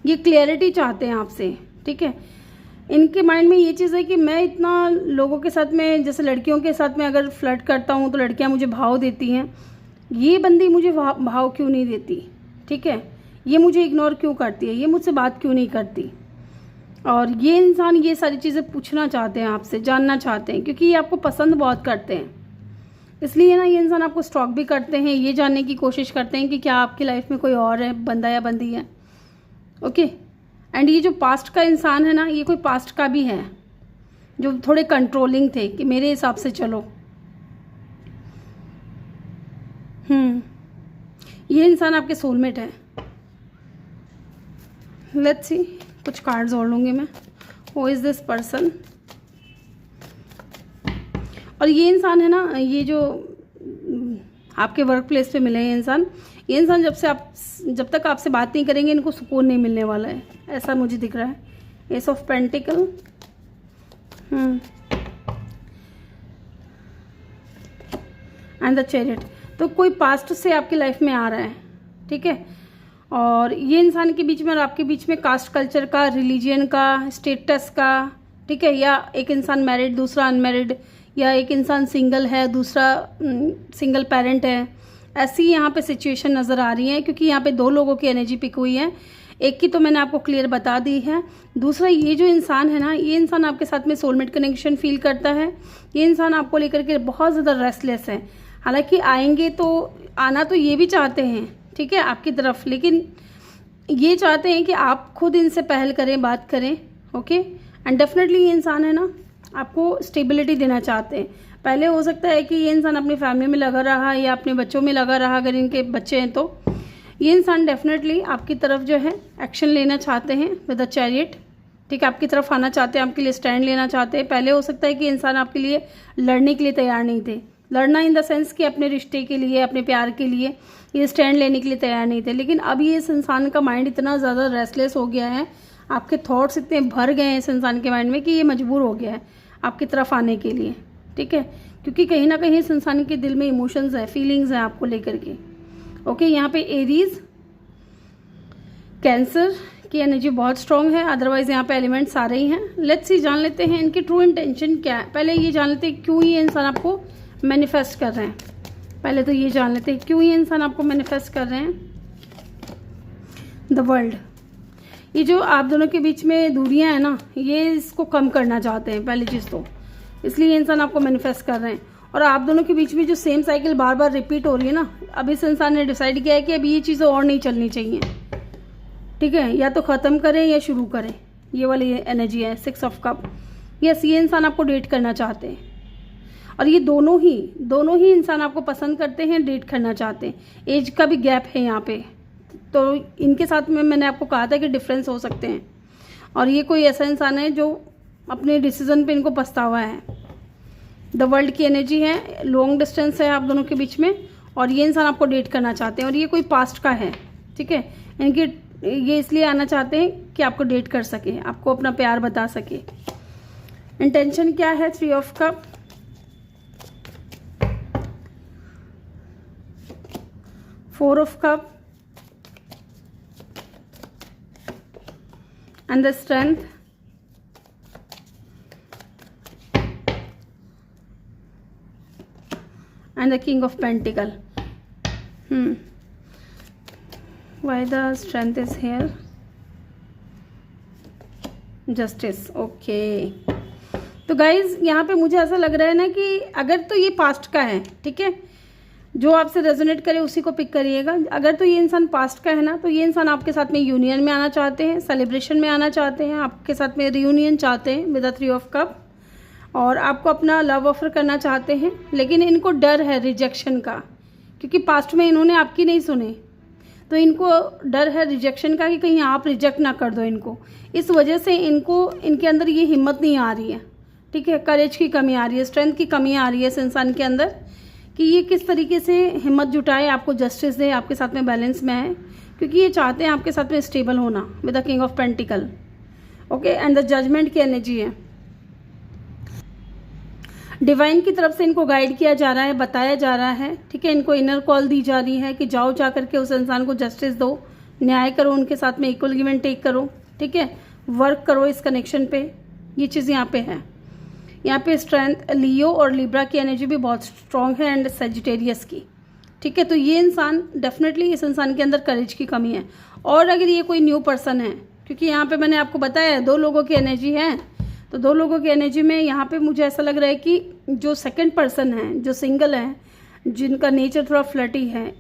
ये क्लियरिटी चाहते हैं आपसे, ठीक है। इनके माइंड में ये चीज़ है कि मैं इतना लोगों के साथ में, जैसे लड़कियों के साथ में अगर फ्लर्ट करता हूँ तो लड़कियाँ मुझे भाव देती हैं, ये बंदी मुझे भाव क्यों नहीं देती, ठीक है, ये मुझे इग्नोर क्यों करती है, ये मुझसे बात क्यों नहीं करती। और ये इंसान ये सारी चीज़ें पूछना चाहते हैं आपसे, जानना चाहते हैं, क्योंकि ये आपको पसंद बहुत करते हैं। इसलिए ना ये इंसान आपको स्टॉक भी करते हैं, ये जानने की कोशिश करते हैं कि क्या आपकी लाइफ में कोई और है, बंदा या बंदी है, ओके। एंड ये जो पास्ट का इंसान है ना, ये कोई पास्ट का भी है जो थोड़े कंट्रोलिंग थे कि मेरे हिसाब से चलो। ये इंसान आपके सोलमेट है। लेट्स सी, कुछ कार्ड्स और लूँगी मैं। Who is this person? और ये इंसान है ना, ये जो आपके वर्क प्लेस पे मिले हैं इंसान, ये इंसान जब तक आपसे बात नहीं करेंगे इनको सुकून नहीं मिलने वाला है, ऐसा मुझे दिख रहा है। S of pentacle, and the chariot. तो कोई पास्ट से आपकी लाइफ में आ रहा है, ठीक है। और ये इंसान के बीच में और आपके बीच में कास्ट कल्चर का, रिलीजियन का, स्टेटस का, ठीक है, या एक इंसान मैरिड दूसरा अनमैरिड, या एक इंसान सिंगल है दूसरा सिंगल पेरेंट है, ऐसी यहाँ पे सिचुएशन नज़र आ रही है। क्योंकि यहाँ पे 2 लोगों की एनर्जी पिक हुई है, एक की तो मैंने आपको क्लियर बता दी है, दूसरा ये जो इंसान है ना, ये इंसान आपके साथ में सोलमेट कनेक्शन फील करता है। ये इंसान आपको लेकर के बहुत ज़्यादा रेस्टलेस है। हालांकि आएंगे तो आना तो ये भी चाहते हैं, ठीक है, आपकी तरफ, लेकिन ये चाहते हैं कि आप खुद इनसे पहल करें, बात करें, ओके। एंड डेफिनेटली ये इंसान है ना आपको स्टेबिलिटी देना चाहते हैं। पहले हो सकता है कि ये इंसान अपनी फैमिली में लगा रहा या अपने बच्चों में लगा रहा, अगर इनके बच्चे हैं तो ये इंसान डेफिनेटली आपकी तरफ जो है एक्शन लेना चाहते हैं विद अ चैरियट, ठीक है, आपकी तरफ आना चाहते हैं, आपके लिए स्टैंड लेना चाहते हैं। पहले हो सकता है कि इंसान आपके लिए लड़ने के लिए तैयार नहीं थे, लड़ना इन द सेंस कि अपने रिश्ते के लिए, अपने प्यार के लिए ये स्टैंड लेने के लिए तैयार नहीं थे। लेकिन अब ये इस इंसान का माइंड इतना ज़्यादा रेस्टलेस हो गया है, आपके थॉट्स इतने भर गए हैं इस इंसान के माइंड में कि ये मजबूर हो गया है आपकी तरफ आने के लिए, ठीक है। क्योंकि कहीं ना कहीं इस इंसान के दिल में इमोशंस है, फीलिंग्स हैं आपको लेकर के, ओके। यहाँ पे एरीज, कैंसर की एनर्जी बहुत स्ट्रॉन्ग है, अदरवाइज यहाँ पे एलिमेंट्स आ रही हैं। लेट्स सी, जान लेते हैं इनकी ट्रू इंटेंशन क्या है। पहले ये जान लेते हैं क्यों ये इंसान आपको मैनिफेस्ट कर रहे हैं। पहले तो ये जान लेते हैं क्यों ये इंसान आपको मैनिफेस्ट कर रहे हैं। द वर्ल्ड, ये जो आप दोनों के बीच में दूरियां हैं ना, ये इसको कम करना चाहते हैं पहली चीज़ तो, इसलिए ये इंसान आपको मैनिफेस्ट कर रहे हैं। और आप दोनों के बीच में जो सेम साइकिल बार बार रिपीट हो रही है ना, अब इस इंसान ने डिसाइड किया है कि अब ये चीज़ें और नहीं चलनी चाहिए, ठीक है, या तो ख़त्म करें या शुरू करें। ये वाली एनर्जी है 6 ऑफ कप। यस, ये इंसान आपको डेट करना चाहते हैं, और ये दोनों ही इंसान आपको पसंद करते हैं, डेट करना चाहते हैं। एज का भी गैप है यहाँ पे, तो इनके साथ में मैंने आपको कहा था कि डिफरेंस हो सकते हैं। और ये कोई ऐसा इंसान है जो अपने डिसीजन पे इनको पछतावा है। द वर्ल्ड की एनर्जी है, लॉन्ग डिस्टेंस है आप दोनों के बीच में, और ये इंसान आपको डेट करना चाहते हैं, और ये कोई पास्ट का है, ठीक है। इनकी ये इसलिए आना चाहते हैं कि आपको डेट कर सके, आपको अपना प्यार बता सके। इंटेंशन क्या है? 3 of cup, four of cup, and the strength, and the king of pentacle. Why the strength is here? Justice. Okay. तो गाइज यहाँ पे मुझे ऐसा लग रहा है ना कि अगर तो ये पास्ट का है, ठीक है, जो आपसे रेजोनेट करे उसी को पिक करिएगा। अगर तो ये इंसान पास्ट का है ना, तो ये इंसान आपके साथ में यूनियन में आना चाहते हैं, सेलिब्रेशन में आना चाहते हैं, आपके साथ में रियूनियन चाहते हैं विद 3 ऑफ कप। और आपको अपना लव ऑफर करना चाहते हैं, लेकिन इनको डर है रिजेक्शन का, क्योंकि पास्ट में इन्होंने आपकी नहीं सुनी, तो इनको डर है रिजेक्शन का कि कहीं आप रिजेक्ट ना कर दो इनको। इस वजह से इनके अंदर ये हिम्मत नहीं आ रही है, ठीक है, करेज की कमी आ रही है, स्ट्रेंथ की कमी आ रही है इस इंसान के अंदर कि ये किस तरीके से हिम्मत जुटाए, आपको जस्टिस दे, आपके साथ में बैलेंस में है, क्योंकि ये चाहते हैं आपके साथ में स्टेबल होना with the king of pentacle. Okay, and the judgement की एनर्जी है, डिवाइन की तरफ से इनको गाइड किया जा रहा है, बताया जा रहा है, ठीक है, इनको इनर कॉल दी जा रही है कि जाओ जा करके उस इंसान को जस्टिस दो, न्याय करो, उनके साथ में इक्वल गिव एंड टेक करो, ठीक है, वर्क करो इस कनेक्शन पे। ये चीज़ यहाँ पे है। यहाँ पे स्ट्रेंथ लियो और लिब्रा की एनर्जी भी बहुत स्ट्रॉन्ग है एंड सेजिटेरियस की, ठीक है। तो ये इंसान डेफिनेटली, इस इंसान के अंदर करेज की कमी है। और अगर ये कोई न्यू पर्सन है, क्योंकि यहाँ पे मैंने आपको बताया 2 लोगों की एनर्जी है, तो 2 लोगों की एनर्जी में यहाँ पे मुझे ऐसा लग रहा है कि जो सेकंड पर्सन है, जो सिंगल है, जिनका नेचर थोड़ा फ्लर्टी है,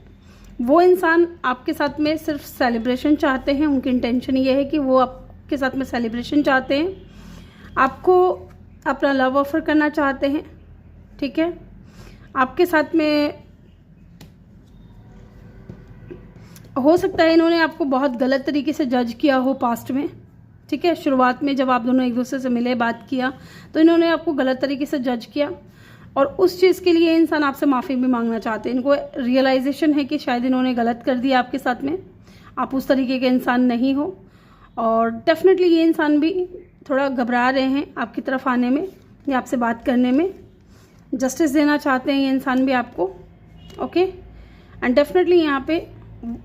वो इंसान आपके साथ में सिर्फ सेलिब्रेशन चाहते हैं। उनकी इंटेंशन ये है कि वो आपके साथ में सेलिब्रेशन चाहते हैं, आपको अपना लव ऑफर करना चाहते हैं, ठीक है। आपके साथ में हो सकता है इन्होंने आपको बहुत गलत तरीके से जज किया हो पास्ट में, ठीक है। शुरुआत में जब आप दोनों एक दूसरे से मिले, बात किया, तो इन्होंने आपको गलत तरीके से जज किया और उस चीज़ के लिए इंसान आपसे माफ़ी भी मांगना चाहते हैं। इनको रियलाइजेशन है कि शायद इन्होंने गलत कर दिया आपके साथ में, आप उस तरीके के इंसान नहीं हो। और डेफिनेटली ये इंसान भी थोड़ा घबरा रहे हैं आपकी तरफ आने में या आपसे बात करने में, जस्टिस देना चाहते हैं ये इंसान भी आपको। ओके, एंड डेफिनेटली यहाँ पे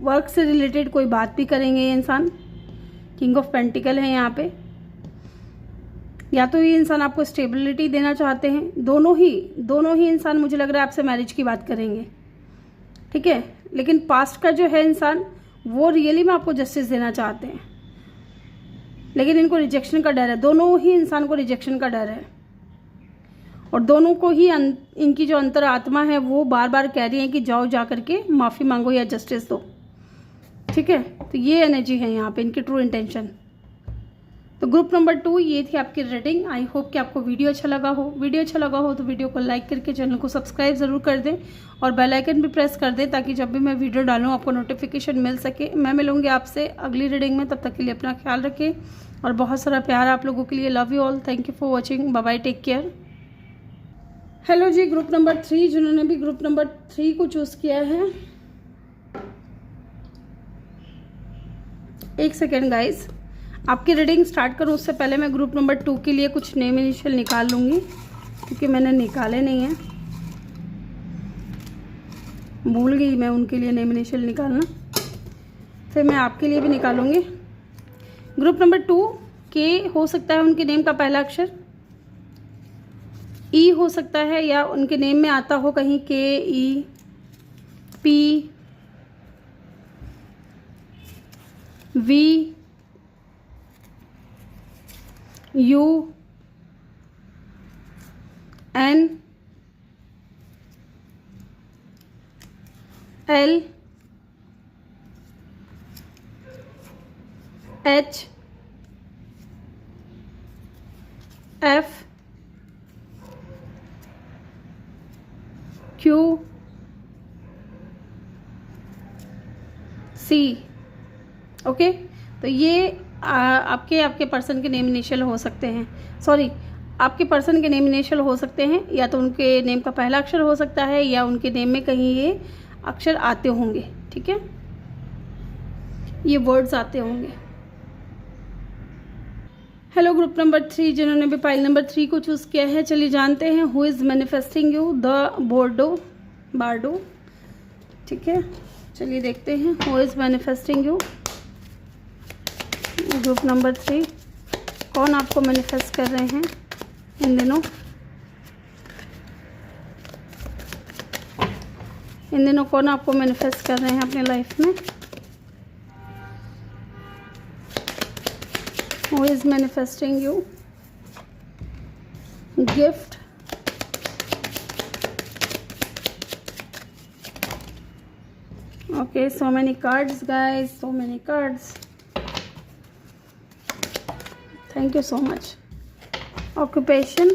वर्क से रिलेटेड कोई बात भी करेंगे ये इंसान। किंग ऑफ पेंटिकल है यहाँ पे, या तो ये इंसान आपको स्टेबिलिटी देना चाहते हैं, दोनों ही इंसान मुझे लग रहा है आपसे मैरिज की बात करेंगे, ठीक है। लेकिन पास्ट का जो है इंसान, वो रियली में आपको जस्टिस देना चाहते हैं, लेकिन इनको रिजेक्शन का डर है। दोनों ही इंसान को रिजेक्शन का डर है और दोनों को ही इनकी जो अंतर आत्मा है वो बार बार कह रही है कि जाओ जा करके माफ़ी मांगो या जस्टिस दो, ठीक है। तो ये एनर्जी है यहाँ पे इनकी ट्रू इंटेंशन। तो ग्रुप नंबर 2 ये थी आपकी रीडिंग। आई होप कि आपको वीडियो अच्छा लगा हो। वीडियो अच्छा लगा हो तो वीडियो को लाइक करके चैनल को सब्सक्राइब ज़रूर कर दें और बेल आइकन भी प्रेस कर दें, ताकि जब भी मैं वीडियो डालूँ आपको नोटिफिकेशन मिल सके। मैं मिलूंगी आपसे अगली रीडिंग में, तब तक के लिए अपना ख्याल रखें और बहुत सारा प्यार आप लोगों के लिए। Love you all, thank you for watching, bye bye, take care. Hello जी, ग्रुप नंबर 3 जिन्होंने भी ग्रुप नंबर 3 को चूज़ किया है, एक सेकेंड गाइज, आपकी रीडिंग स्टार्ट करूँ उससे पहले मैं ग्रुप नंबर 2 के लिए कुछ नेम इनिशियल निकाल लूँगी, क्योंकि मैंने निकाले नहीं हैं, भूल गई मैं उनके लिए नेम इनिशियल निकालना। फिर मैं आपके लिए भी निकालूँगी। ग्रुप नंबर 2 के हो सकता है उनके नेम का पहला अक्षर ई हो सकता है, या उनके नेम में आता हो कहीं K, E, P, V, U, N, L, H, F, Q, C. Okay, तो ये आपके पर्सन के नेम इनिशियल हो सकते हैं, सॉरी आपके पर्सन के नेम इनिशियल हो सकते हैं, या तो उनके नेम का पहला अक्षर हो सकता है या उनके नेम में कहीं ये अक्षर आते होंगे, ठीक है, ये वर्ड्स आते होंगे। हेलो ग्रुप नंबर 3 जिन्होंने भी पाइल नंबर 3 को चूज़ किया है, चलिए जानते हैं who is manifesting you, the bardo, ठीक है। चलिए देखते हैं who is manifesting you. Group number 3 कौन आपको मैनिफेस्ट कर रहे हैं इन दिनों, कौन आपको मैनिफेस्ट कर रहे हैं अपने लाइफ में। Who is manifesting you? Gift, okay, so many cards guys, so many cards, thank you so much. Occupation,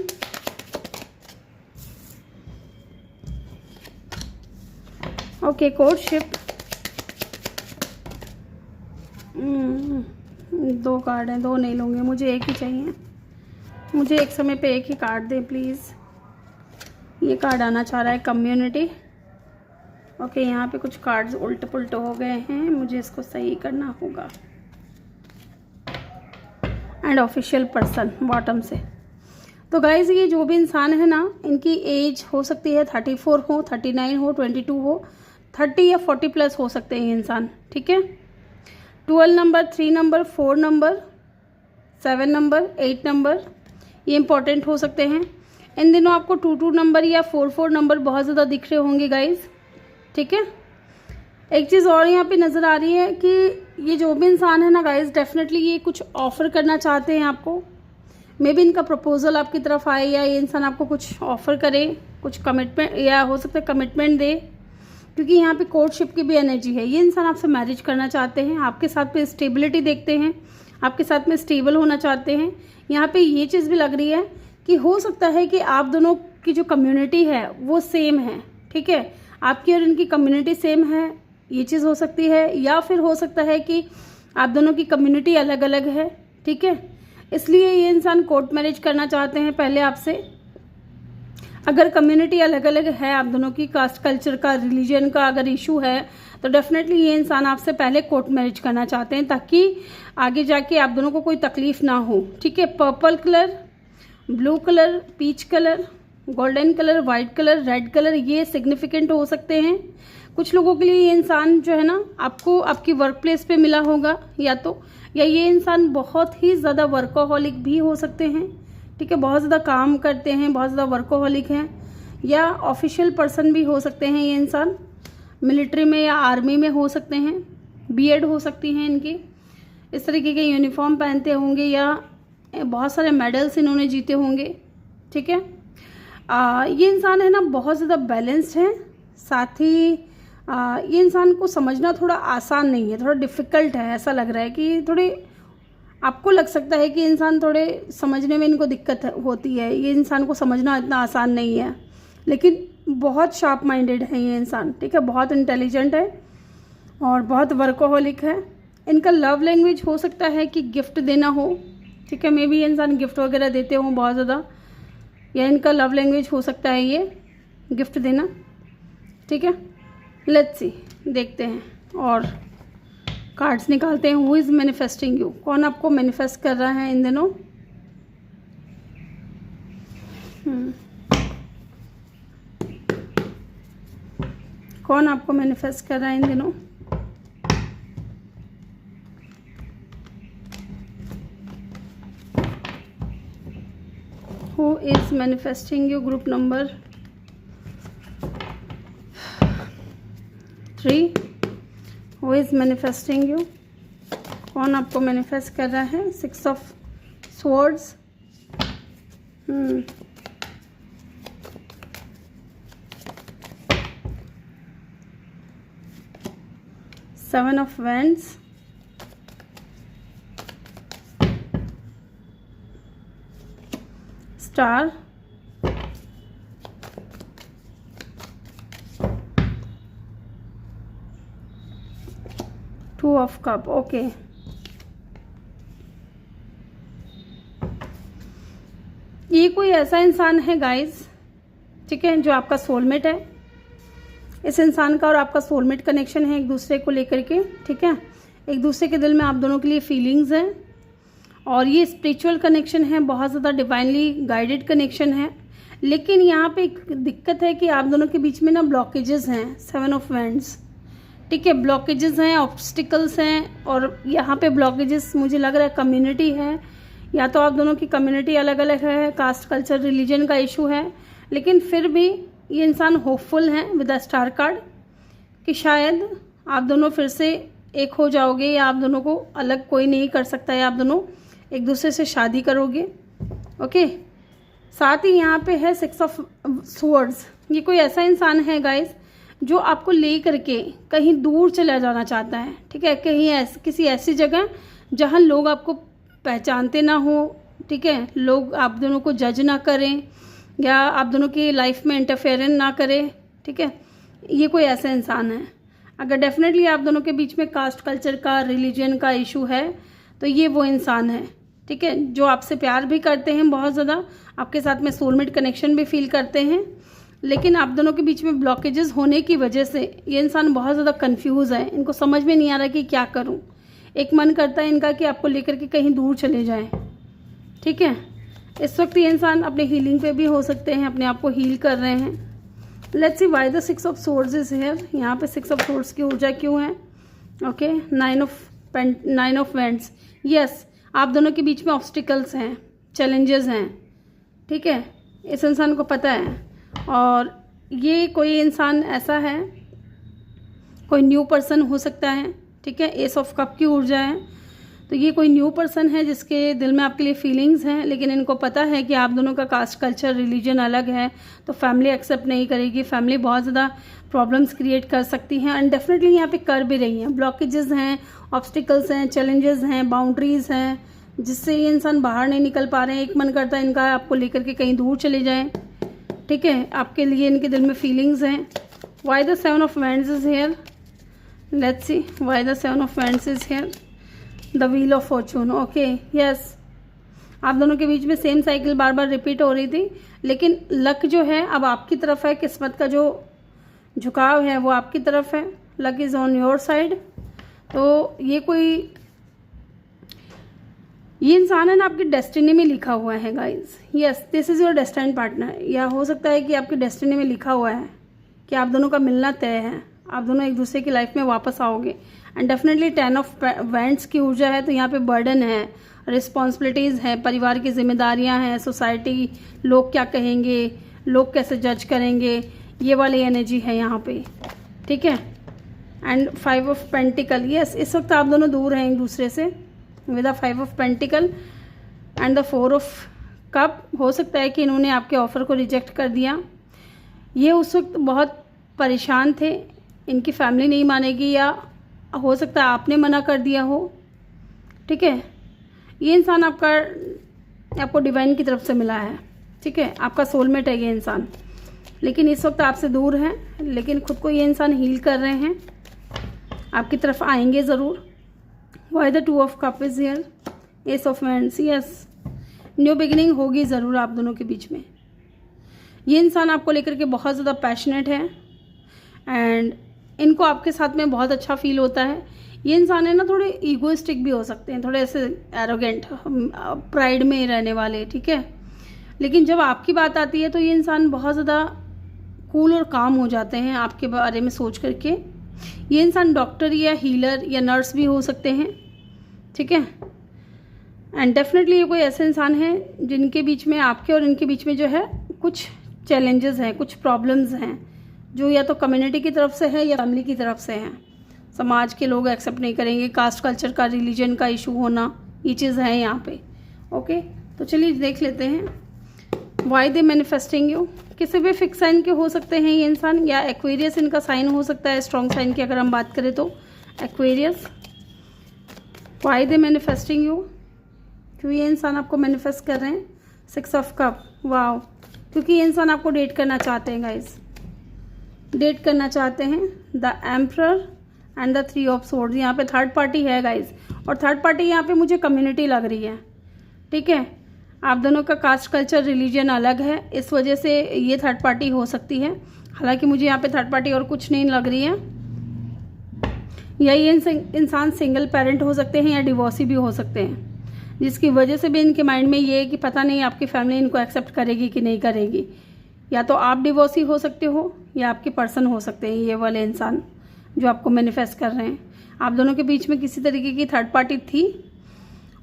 okay, courtship. 2 card हैं, 2 नहीं लूँगी, मुझे एक ही चाहिए। मुझे एक समय पे एक ही कार्ड दें प्लीज़। ये कार्ड आना चाह रहा है कम्युनिटी। ओके, यहाँ पे कुछ कार्ड्स उल्टे पुल्टे हो गए हैं, मुझे इसको सही करना होगा। एंड ऑफिशियल पर्सन बॉटम से। तो गाइज, ये जो भी इंसान है ना, इनकी एज हो सकती है 34 हो, 39 हो, 22 हो, 30 या 40 प्लस हो सकते हैं ये इंसान। ठीक है, 12 number, 3 number, 4 number, 7 number, 8 number, ये इंपॉर्टेंट हो सकते हैं। इन दिनों आपको 2 नंबर या 4 नंबर बहुत ज़्यादा दिख रहे होंगे गाइज। ठीक है, एक चीज़ और यहाँ पे नज़र आ रही है कि ये जो भी इंसान है ना गाइज, डेफिनेटली ये कुछ ऑफ़र करना चाहते हैं आपको। मे बी इनका प्रपोजल आपकी तरफ आए, या ये इंसान आपको कुछ ऑफ़र करे, कुछ कमिटमेंट, या हो सकता है कमिटमेंट दे, क्योंकि यहाँ पे कोर्टशिप की भी एनर्जी है। ये इंसान आपसे मैरिज करना चाहते हैं, आपके साथ में स्टेबिलिटी देखते हैं, आपके साथ में स्टेबल होना चाहते हैं। यहाँ पे ये चीज़ भी लग रही है कि हो सकता है कि आप दोनों की जो कम्युनिटी है वो सेम है। ठीक है, आपकी और इनकी कम्युनिटी सेम है, ये चीज़ हो सकती है। या फिर हो सकता है कि आप दोनों की कम्युनिटी अलग अलग है। ठीक है, इसलिए ये इंसान कोर्ट मैरिज करना चाहते हैं पहले आपसे। अगर कम्युनिटी अलग अलग है आप दोनों की, कास्ट कल्चर का, रिलीजन का अगर इशू है, तो डेफिनेटली ये इंसान आपसे पहले कोर्ट मैरिज करना चाहते हैं, ताकि आगे जाके आप दोनों को कोई तकलीफ ना हो। ठीक है, purple colour, blue colour, peach colour, golden colour, white colour, red colour, ये सिग्निफिकेंट हो सकते हैं। कुछ लोगों के लिए ये इंसान जो है ना, आपको आपकी वर्क प्लेस पे मिला होगा, या ये इंसान बहुत ही ज़्यादा वर्कोहॉलिक भी हो सकते हैं। ठीक है, बहुत ज़्यादा काम करते हैं, बहुत ज़्यादा वर्कोहॉलिक हैं, या ऑफिशियल पर्सन भी हो सकते हैं ये इंसान। मिलिट्री में या आर्मी में हो सकते हैं, बीएड हो सकती हैं इनकी, इस तरीके के यूनिफॉर्म पहनते होंगे, या बहुत सारे मेडल्स इन्होंने जीते होंगे। ठीक है, ये इंसान है ना बहुत ज़्यादा बैलेंस्ड है। साथ ही ये इंसान को समझना थोड़ा आसान नहीं है, थोड़ा डिफ़िकल्ट है। ऐसा लग रहा है कि थोड़े आपको लग सकता है कि इंसान थोड़े समझने में इनको दिक्कत होती है, ये इंसान को समझना इतना आसान नहीं है, लेकिन बहुत शार्प माइंडेड है ये इंसान। ठीक है, बहुत इंटेलिजेंट है और बहुत वर्कोहॉलिक है। इनका लव लैंग्वेज हो सकता है कि गिफ्ट देना हो। ठीक है, मे बी ये इंसान गिफ्ट वगैरह देते हों बहुत ज़्यादा, या इनका लव लैंग्वेज हो सकता है ये गिफ्ट देना। ठीक है, लेट्स सी, देखते हैं और कार्ड्स निकालते हैं। हु इज़ मैनिफेस्टिंग यू, कौन आपको मैनिफेस्ट कर रहा है इन दिनों। कौन आपको मैनिफेस्ट कर रहा है इन दिनों। Who is manifesting you, group number 3। Who is manifesting you, कौन आपको मैनिफेस्ट कर रहा है। 6 of swords, 7 of wands, star, 2 of cup. Okay, ये कोई ऐसा इंसान है गाइस, ठीक है, जो आपका सोलमेट है। इस इंसान का और आपका सोलमेट कनेक्शन है एक दूसरे को लेकर के। ठीक है, एक दूसरे के दिल में आप दोनों के लिए फीलिंग्स हैं, और ये स्पिरिचुअल कनेक्शन है, बहुत ज़्यादा डिवाइनली गाइडेड कनेक्शन है। लेकिन यहाँ पे एक दिक्कत है कि आप दोनों के बीच में ना ब्लॉकेजेस हैं। 7 ऑफ वैंड्स, ठीक है, ब्लॉकेजेस हैं, ऑब्स्टिकल्स हैं, और यहाँ पे ब्लॉकेजेस मुझे लग रहा है कम्युनिटी है, या तो आप दोनों की कम्युनिटी अलग अलग है, कास्ट कल्चर रिलीजन का इशू है। लेकिन फिर भी ये इंसान होपफुल हैं विद अ स्टार कार्ड कि शायद आप दोनों फिर से एक हो जाओगे, या आप दोनों को अलग कोई नहीं कर सकता है, आप दोनों एक दूसरे से शादी करोगे। ओके, साथ ही यहाँ पे है 6 ऑफ स्वॉर्ड्स। ये कोई ऐसा इंसान है गाइस जो आपको ले करके कहीं दूर चला जाना चाहता है। ठीक है, कहीं किसी ऐसी जगह जहाँ लोग आपको पहचानते ना हो। ठीक है, लोग आप दोनों को जज ना करें, या आप दोनों की लाइफ में इंटरफेरेंस ना करें। ठीक है, ये कोई ऐसा इंसान है। अगर डेफिनेटली आप दोनों के बीच में कास्ट कल्चर का, रिलीजन का इशू है, तो ये वो इंसान है, ठीक है, जो आपसे प्यार भी करते हैं बहुत ज़्यादा, आपके साथ में सोलमेट कनेक्शन भी फील करते हैं, लेकिन आप दोनों के बीच में ब्लॉकेजेस होने की वजह से ये इंसान बहुत ज़्यादा कंफ्यूज है। इनको समझ में नहीं आ रहा कि क्या करूं। एक मन करता है इनका कि आपको लेकर के कहीं दूर चले जाएं, ठीक है। इस वक्त ये इंसान अपने हीलिंग पे भी हो सकते हैं, अपने आप को हील कर रहे हैं। Let's see why the 6 of swords is here. यहाँ पे 6 ऑफ सोर्ड्स की ऊर्जा क्यों है? Okay, 9 of vents. यस, आप दोनों के बीच में ऑब्स्टिकल्स हैं, चैलेंजेस हैं, ठीक है, इस इंसान को पता है। और ये कोई इंसान ऐसा है, कोई न्यू पर्सन हो सकता है, ठीक है। एस ऑफ कप की ऊर्जा है, तो ये कोई न्यू पर्सन है जिसके दिल में आपके लिए फीलिंग्स हैं, लेकिन इनको पता है कि आप दोनों का कास्ट कल्चर, रिलीजन अलग है, तो फैमिली एक्सेप्ट नहीं करेगी। फैमिली बहुत ज़्यादा प्रॉब्लम्स क्रिएट कर सकती हैं, एंड डेफिनेटली यहाँ पे कर भी रही हैं। ब्लॉकेजेस हैं, ऑब्स्टिकल्स हैं, चैलेंजेस हैं, बाउंड्रीज़ हैं, जिससे ये इंसान बाहर नहीं निकल पा रहे हैं। एक मन करता है इनका आपको लेकर के कहीं दूर चले जाएं, ठीक है, आपके लिए इनके दिल में फीलिंग्स हैं। Why the 7 of wands is here? Let's see why the 7 of wands is here. The wheel of Fortune. Okay, yes, आप दोनों के बीच में सेम साइकिल बार बार रिपीट हो रही थी, लेकिन लक जो है अब आपकी तरफ है। किस्मत का जो झुकाव है वो आपकी तरफ है। Luck is on your side. तो ये इंसान है ना, आपकी डेस्टिनी में लिखा हुआ है guys. Yes, this is your destiny partner. या हो सकता है कि आपकी डेस्टिनी में लिखा हुआ है कि आप दोनों का मिलना तय है, आप दोनों एक दूसरे की लाइफ में वापस आओगे। एंड डेफिनेटली 10 ऑफ वैंड्स की ऊर्जा है, तो यहाँ पे बर्डन है, रिस्पॉन्सिबिलिटीज़ है, परिवार की जिम्मेदारियाँ हैं, सोसाइटी, लोग क्या कहेंगे, लोग कैसे जज करेंगे, ये वाली एनर्जी है यहाँ पे, ठीक है। And 5 of pentacle. यस, इस वक्त आप दोनों दूर हैं एक दूसरे से with the 5 of pentacle and the 4 of cup. हो सकता है कि इन्होंने आपके ऑफर को रिजेक्ट कर दिया। ये उस वक्त बहुत परेशान थे, इनकी फैमिली नहीं मानेगी, या हो सकता है आपने मना कर दिया हो, ठीक है। ये इंसान आपको डिवाइन की तरफ से मिला है, ठीक है, आपका सोलमेट है ये इंसान, लेकिन इस वक्त आपसे दूर है, लेकिन खुद को ये इंसान हील कर रहे हैं, आपकी तरफ आएंगे ज़रूर। Why the 2 of cup is here? S of wands. Yes, new beginning होगी ज़रूर आप दोनों के बीच में। ये इंसान आपको लेकर के बहुत ज़्यादा पैशनेट है, एंड इनको आपके साथ में बहुत अच्छा फील होता है। ये इंसान है ना, थोड़े ईगोइस्टिक भी हो सकते हैं, थोड़े ऐसे एरोगेंट, प्राइड में रहने वाले, ठीक है, लेकिन जब आपकी बात आती है तो ये इंसान बहुत ज़्यादा कूल और काम हो जाते हैं आपके बारे में सोच करके। ये इंसान डॉक्टर या हीलर या नर्स भी हो सकते हैं, ठीक है। एंड डेफिनेटली ये कोई ऐसे इंसान है जिनके बीच में, आपके और इनके बीच में जो है कुछ चैलेंजेस हैं, कुछ प्रॉब्लम्स हैं, जो या तो कम्युनिटी की तरफ से है या फैमिली की तरफ से हैं। समाज के लोग एक्सेप्ट नहीं करेंगे, कास्ट कल्चर का, रिलीजन का इशू होना, ये चीज़ है यहाँ पे। ओके, तो चलिए देख लेते हैं वाई दे मैनिफेस्टिंग यू। किसी भी फिक्स साइन के हो सकते हैं ये इंसान, या एक्वेरियस इनका साइन हो सकता है, स्ट्रॉन्ग साइन की अगर हम बात करें तो Aquarius. Why they manifesting you? क्यों ये इंसान आपको मैनिफेस्ट कर रहे हैं? 6 ऑफ कप। वाओ, क्योंकि ये इंसान आपको डेट करना चाहते हैं गाइस, डेट करना चाहते हैं। The emperor and the 3 of swords. यहाँ पे थर्ड पार्टी है गाइस, और थर्ड पार्टी यहाँ पे मुझे कम्युनिटी लग रही है, ठीक है। आप दोनों का कास्ट कल्चर, रिलीजन अलग है, इस वजह से ये थर्ड पार्टी हो सकती है। हालांकि मुझे यहाँ पे थर्ड पार्टी और कुछ नहीं लग रही है। या ये इंसान सिंगल पेरेंट हो सकते हैं या डिवोर्सी भी हो सकते हैं, जिसकी वजह से भी इनके माइंड में ये है कि पता नहीं आपकी फैमिली इनको एक्सेप्ट करेगी कि नहीं करेगी। या तो आप डिवोर्सी हो सकते हो या आपके पर्सन हो सकते हैं, ये वाले इंसान जो आपको मैनिफेस्ट कर रहे हैं। आप दोनों के बीच में किसी तरीके की थर्ड पार्टी थी,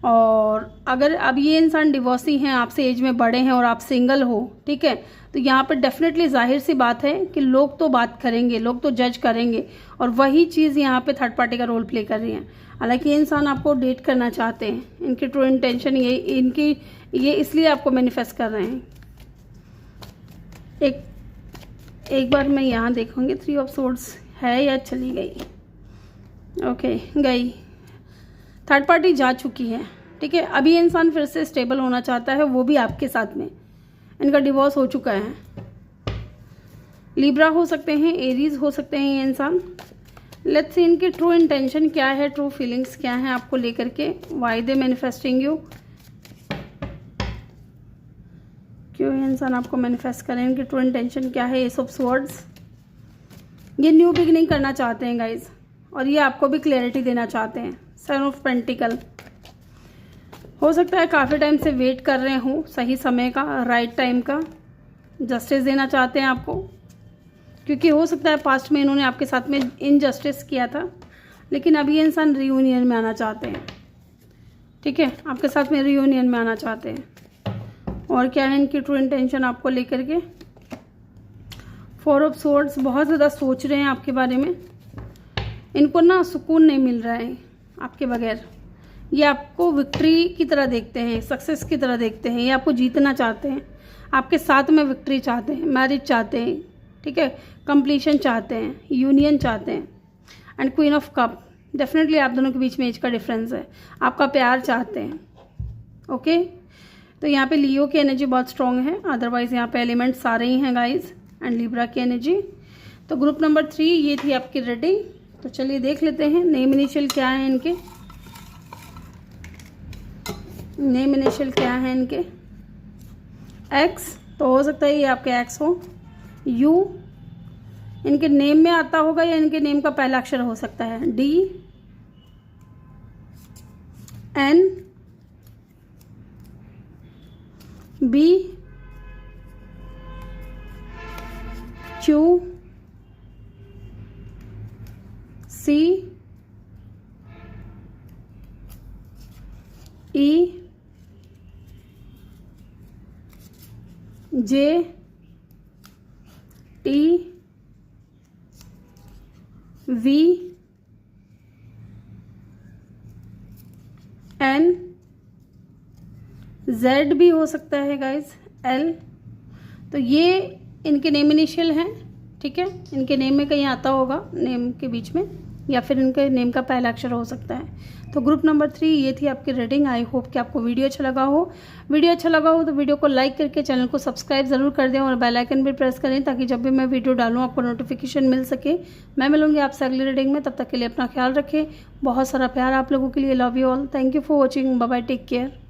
और अगर अब ये इंसान डिवोर्सी हैं, आपसे एज में बड़े हैं और आप सिंगल हो, ठीक है, तो यहाँ पर डेफिनेटली जाहिर सी बात है कि लोग तो बात करेंगे, लोग तो जज करेंगे, और वही चीज़ यहाँ पे थर्ड पार्टी का रोल प्ले कर रही है। हालांकि ये इंसान आपको डेट करना चाहते हैं, इनकी ट्रू इंटेंशन ये इसलिए आपको मैनिफेस्ट कर रहे हैं। एक बार मैं यहाँ देखूँगी 3 ऑफ सोर्ड्स है या चली गई? ओके, गई। थर्ड पार्टी जा चुकी है, ठीक है। अभी ये इंसान फिर से स्टेबल होना चाहता है, वो भी आपके साथ में। इनका डिवोर्स हो चुका है, लिब्रा हो सकते हैं, एरीज हो सकते हैं ये इंसान। लेट्स सी इनकी ट्रू इंटेंशन क्या है, ट्रू फीलिंग्स क्या है आपको लेकर के, व्हाई दे मैनिफेस्टिंग यू, क्यों ये इंसान आपको मैनिफेस्ट करें, इनकी ट्रू इंटेंशन क्या है। एस ऑफ स्वॉर्ड्स, ये न्यू बिगिनिंग करना चाहते हैं गाइज, और ये आपको भी क्लैरिटी देना चाहते हैं। सेवन ऑफ पेंटिकल, हो सकता है काफ़ी टाइम से वेट कर रहे हो सही समय का, राइट टाइम का, जस्टिस देना चाहते हैं आपको, क्योंकि हो सकता है पास्ट में इन्होंने आपके साथ में इनजस्टिस किया था, लेकिन अभी ये इंसान रियूनियन में आना चाहते हैं। ठीक है, आपके साथ में रियूनियन में आना चाहते हैं। और क्या है इनकी ट्रू इंटेंशन आपको लेकर के। फोर ऑफ स्वॉर्ड्स, बहुत ज़्यादा सोच रहे हैं आपके बारे में, इनको ना सुकून नहीं मिल रहा है आपके बगैर। ये आपको विक्ट्री की तरह देखते हैं, सक्सेस की तरह देखते हैं, ये आपको जीतना चाहते हैं, आपके साथ में विक्ट्री चाहते हैं, मैरिज चाहते हैं, ठीक है, कंप्लीशन चाहते हैं, यूनियन चाहते हैं। And queen of cup, definitely आप दोनों के बीच में एज का डिफरेंस है, आपका प्यार चाहते हैं। ओके, तो यहाँ पे लियो की एनर्जी बहुत स्ट्रॉन्ग है, अदरवाइज यहाँ पे एलिमेंट सारे ही हैं गाइज। एंड लिब्रा की एनर्जी। तो ग्रुप नंबर 3 ये थी आपकी रीडिंग। तो चलिए देख लेते हैं नेम इनिशियल क्या है इनके, नेम इनिशियल क्या है इनके। एक्स, तो हो सकता है ये आपके एक्स हो। यू इनके नेम में आता होगा या इनके नेम का पहला अक्षर हो सकता है। D, N, B, Q, C, E, J, T, V, N, Z भी हो सकता है गाइज, एल। तो ये इनके नेम इनिशियल हैं, ठीक है, इनके नेम में कहीं आता होगा नेम के बीच में, या फिर इनके नेम का पहला अक्षर हो सकता है। तो ग्रुप नंबर 3 ये थी आपकी रीडिंग। आई होप कि आपको वीडियो अच्छा लगा हो। वीडियो अच्छा लगा हो तो वीडियो को लाइक करके चैनल को सब्सक्राइब ज़रूर कर दें और बेल आइकन भी प्रेस करें, ताकि जब भी मैं वीडियो डालूँ आपको नोटिफिकेशन मिल सके। मैं मिलूंगी आपसे अगली रीडिंग में, तब तक के लिए अपना ख्याल रखें। बहुत सारा प्यार आप लोगों के लिए। Love you all, thank you for watching, bye bye, take care.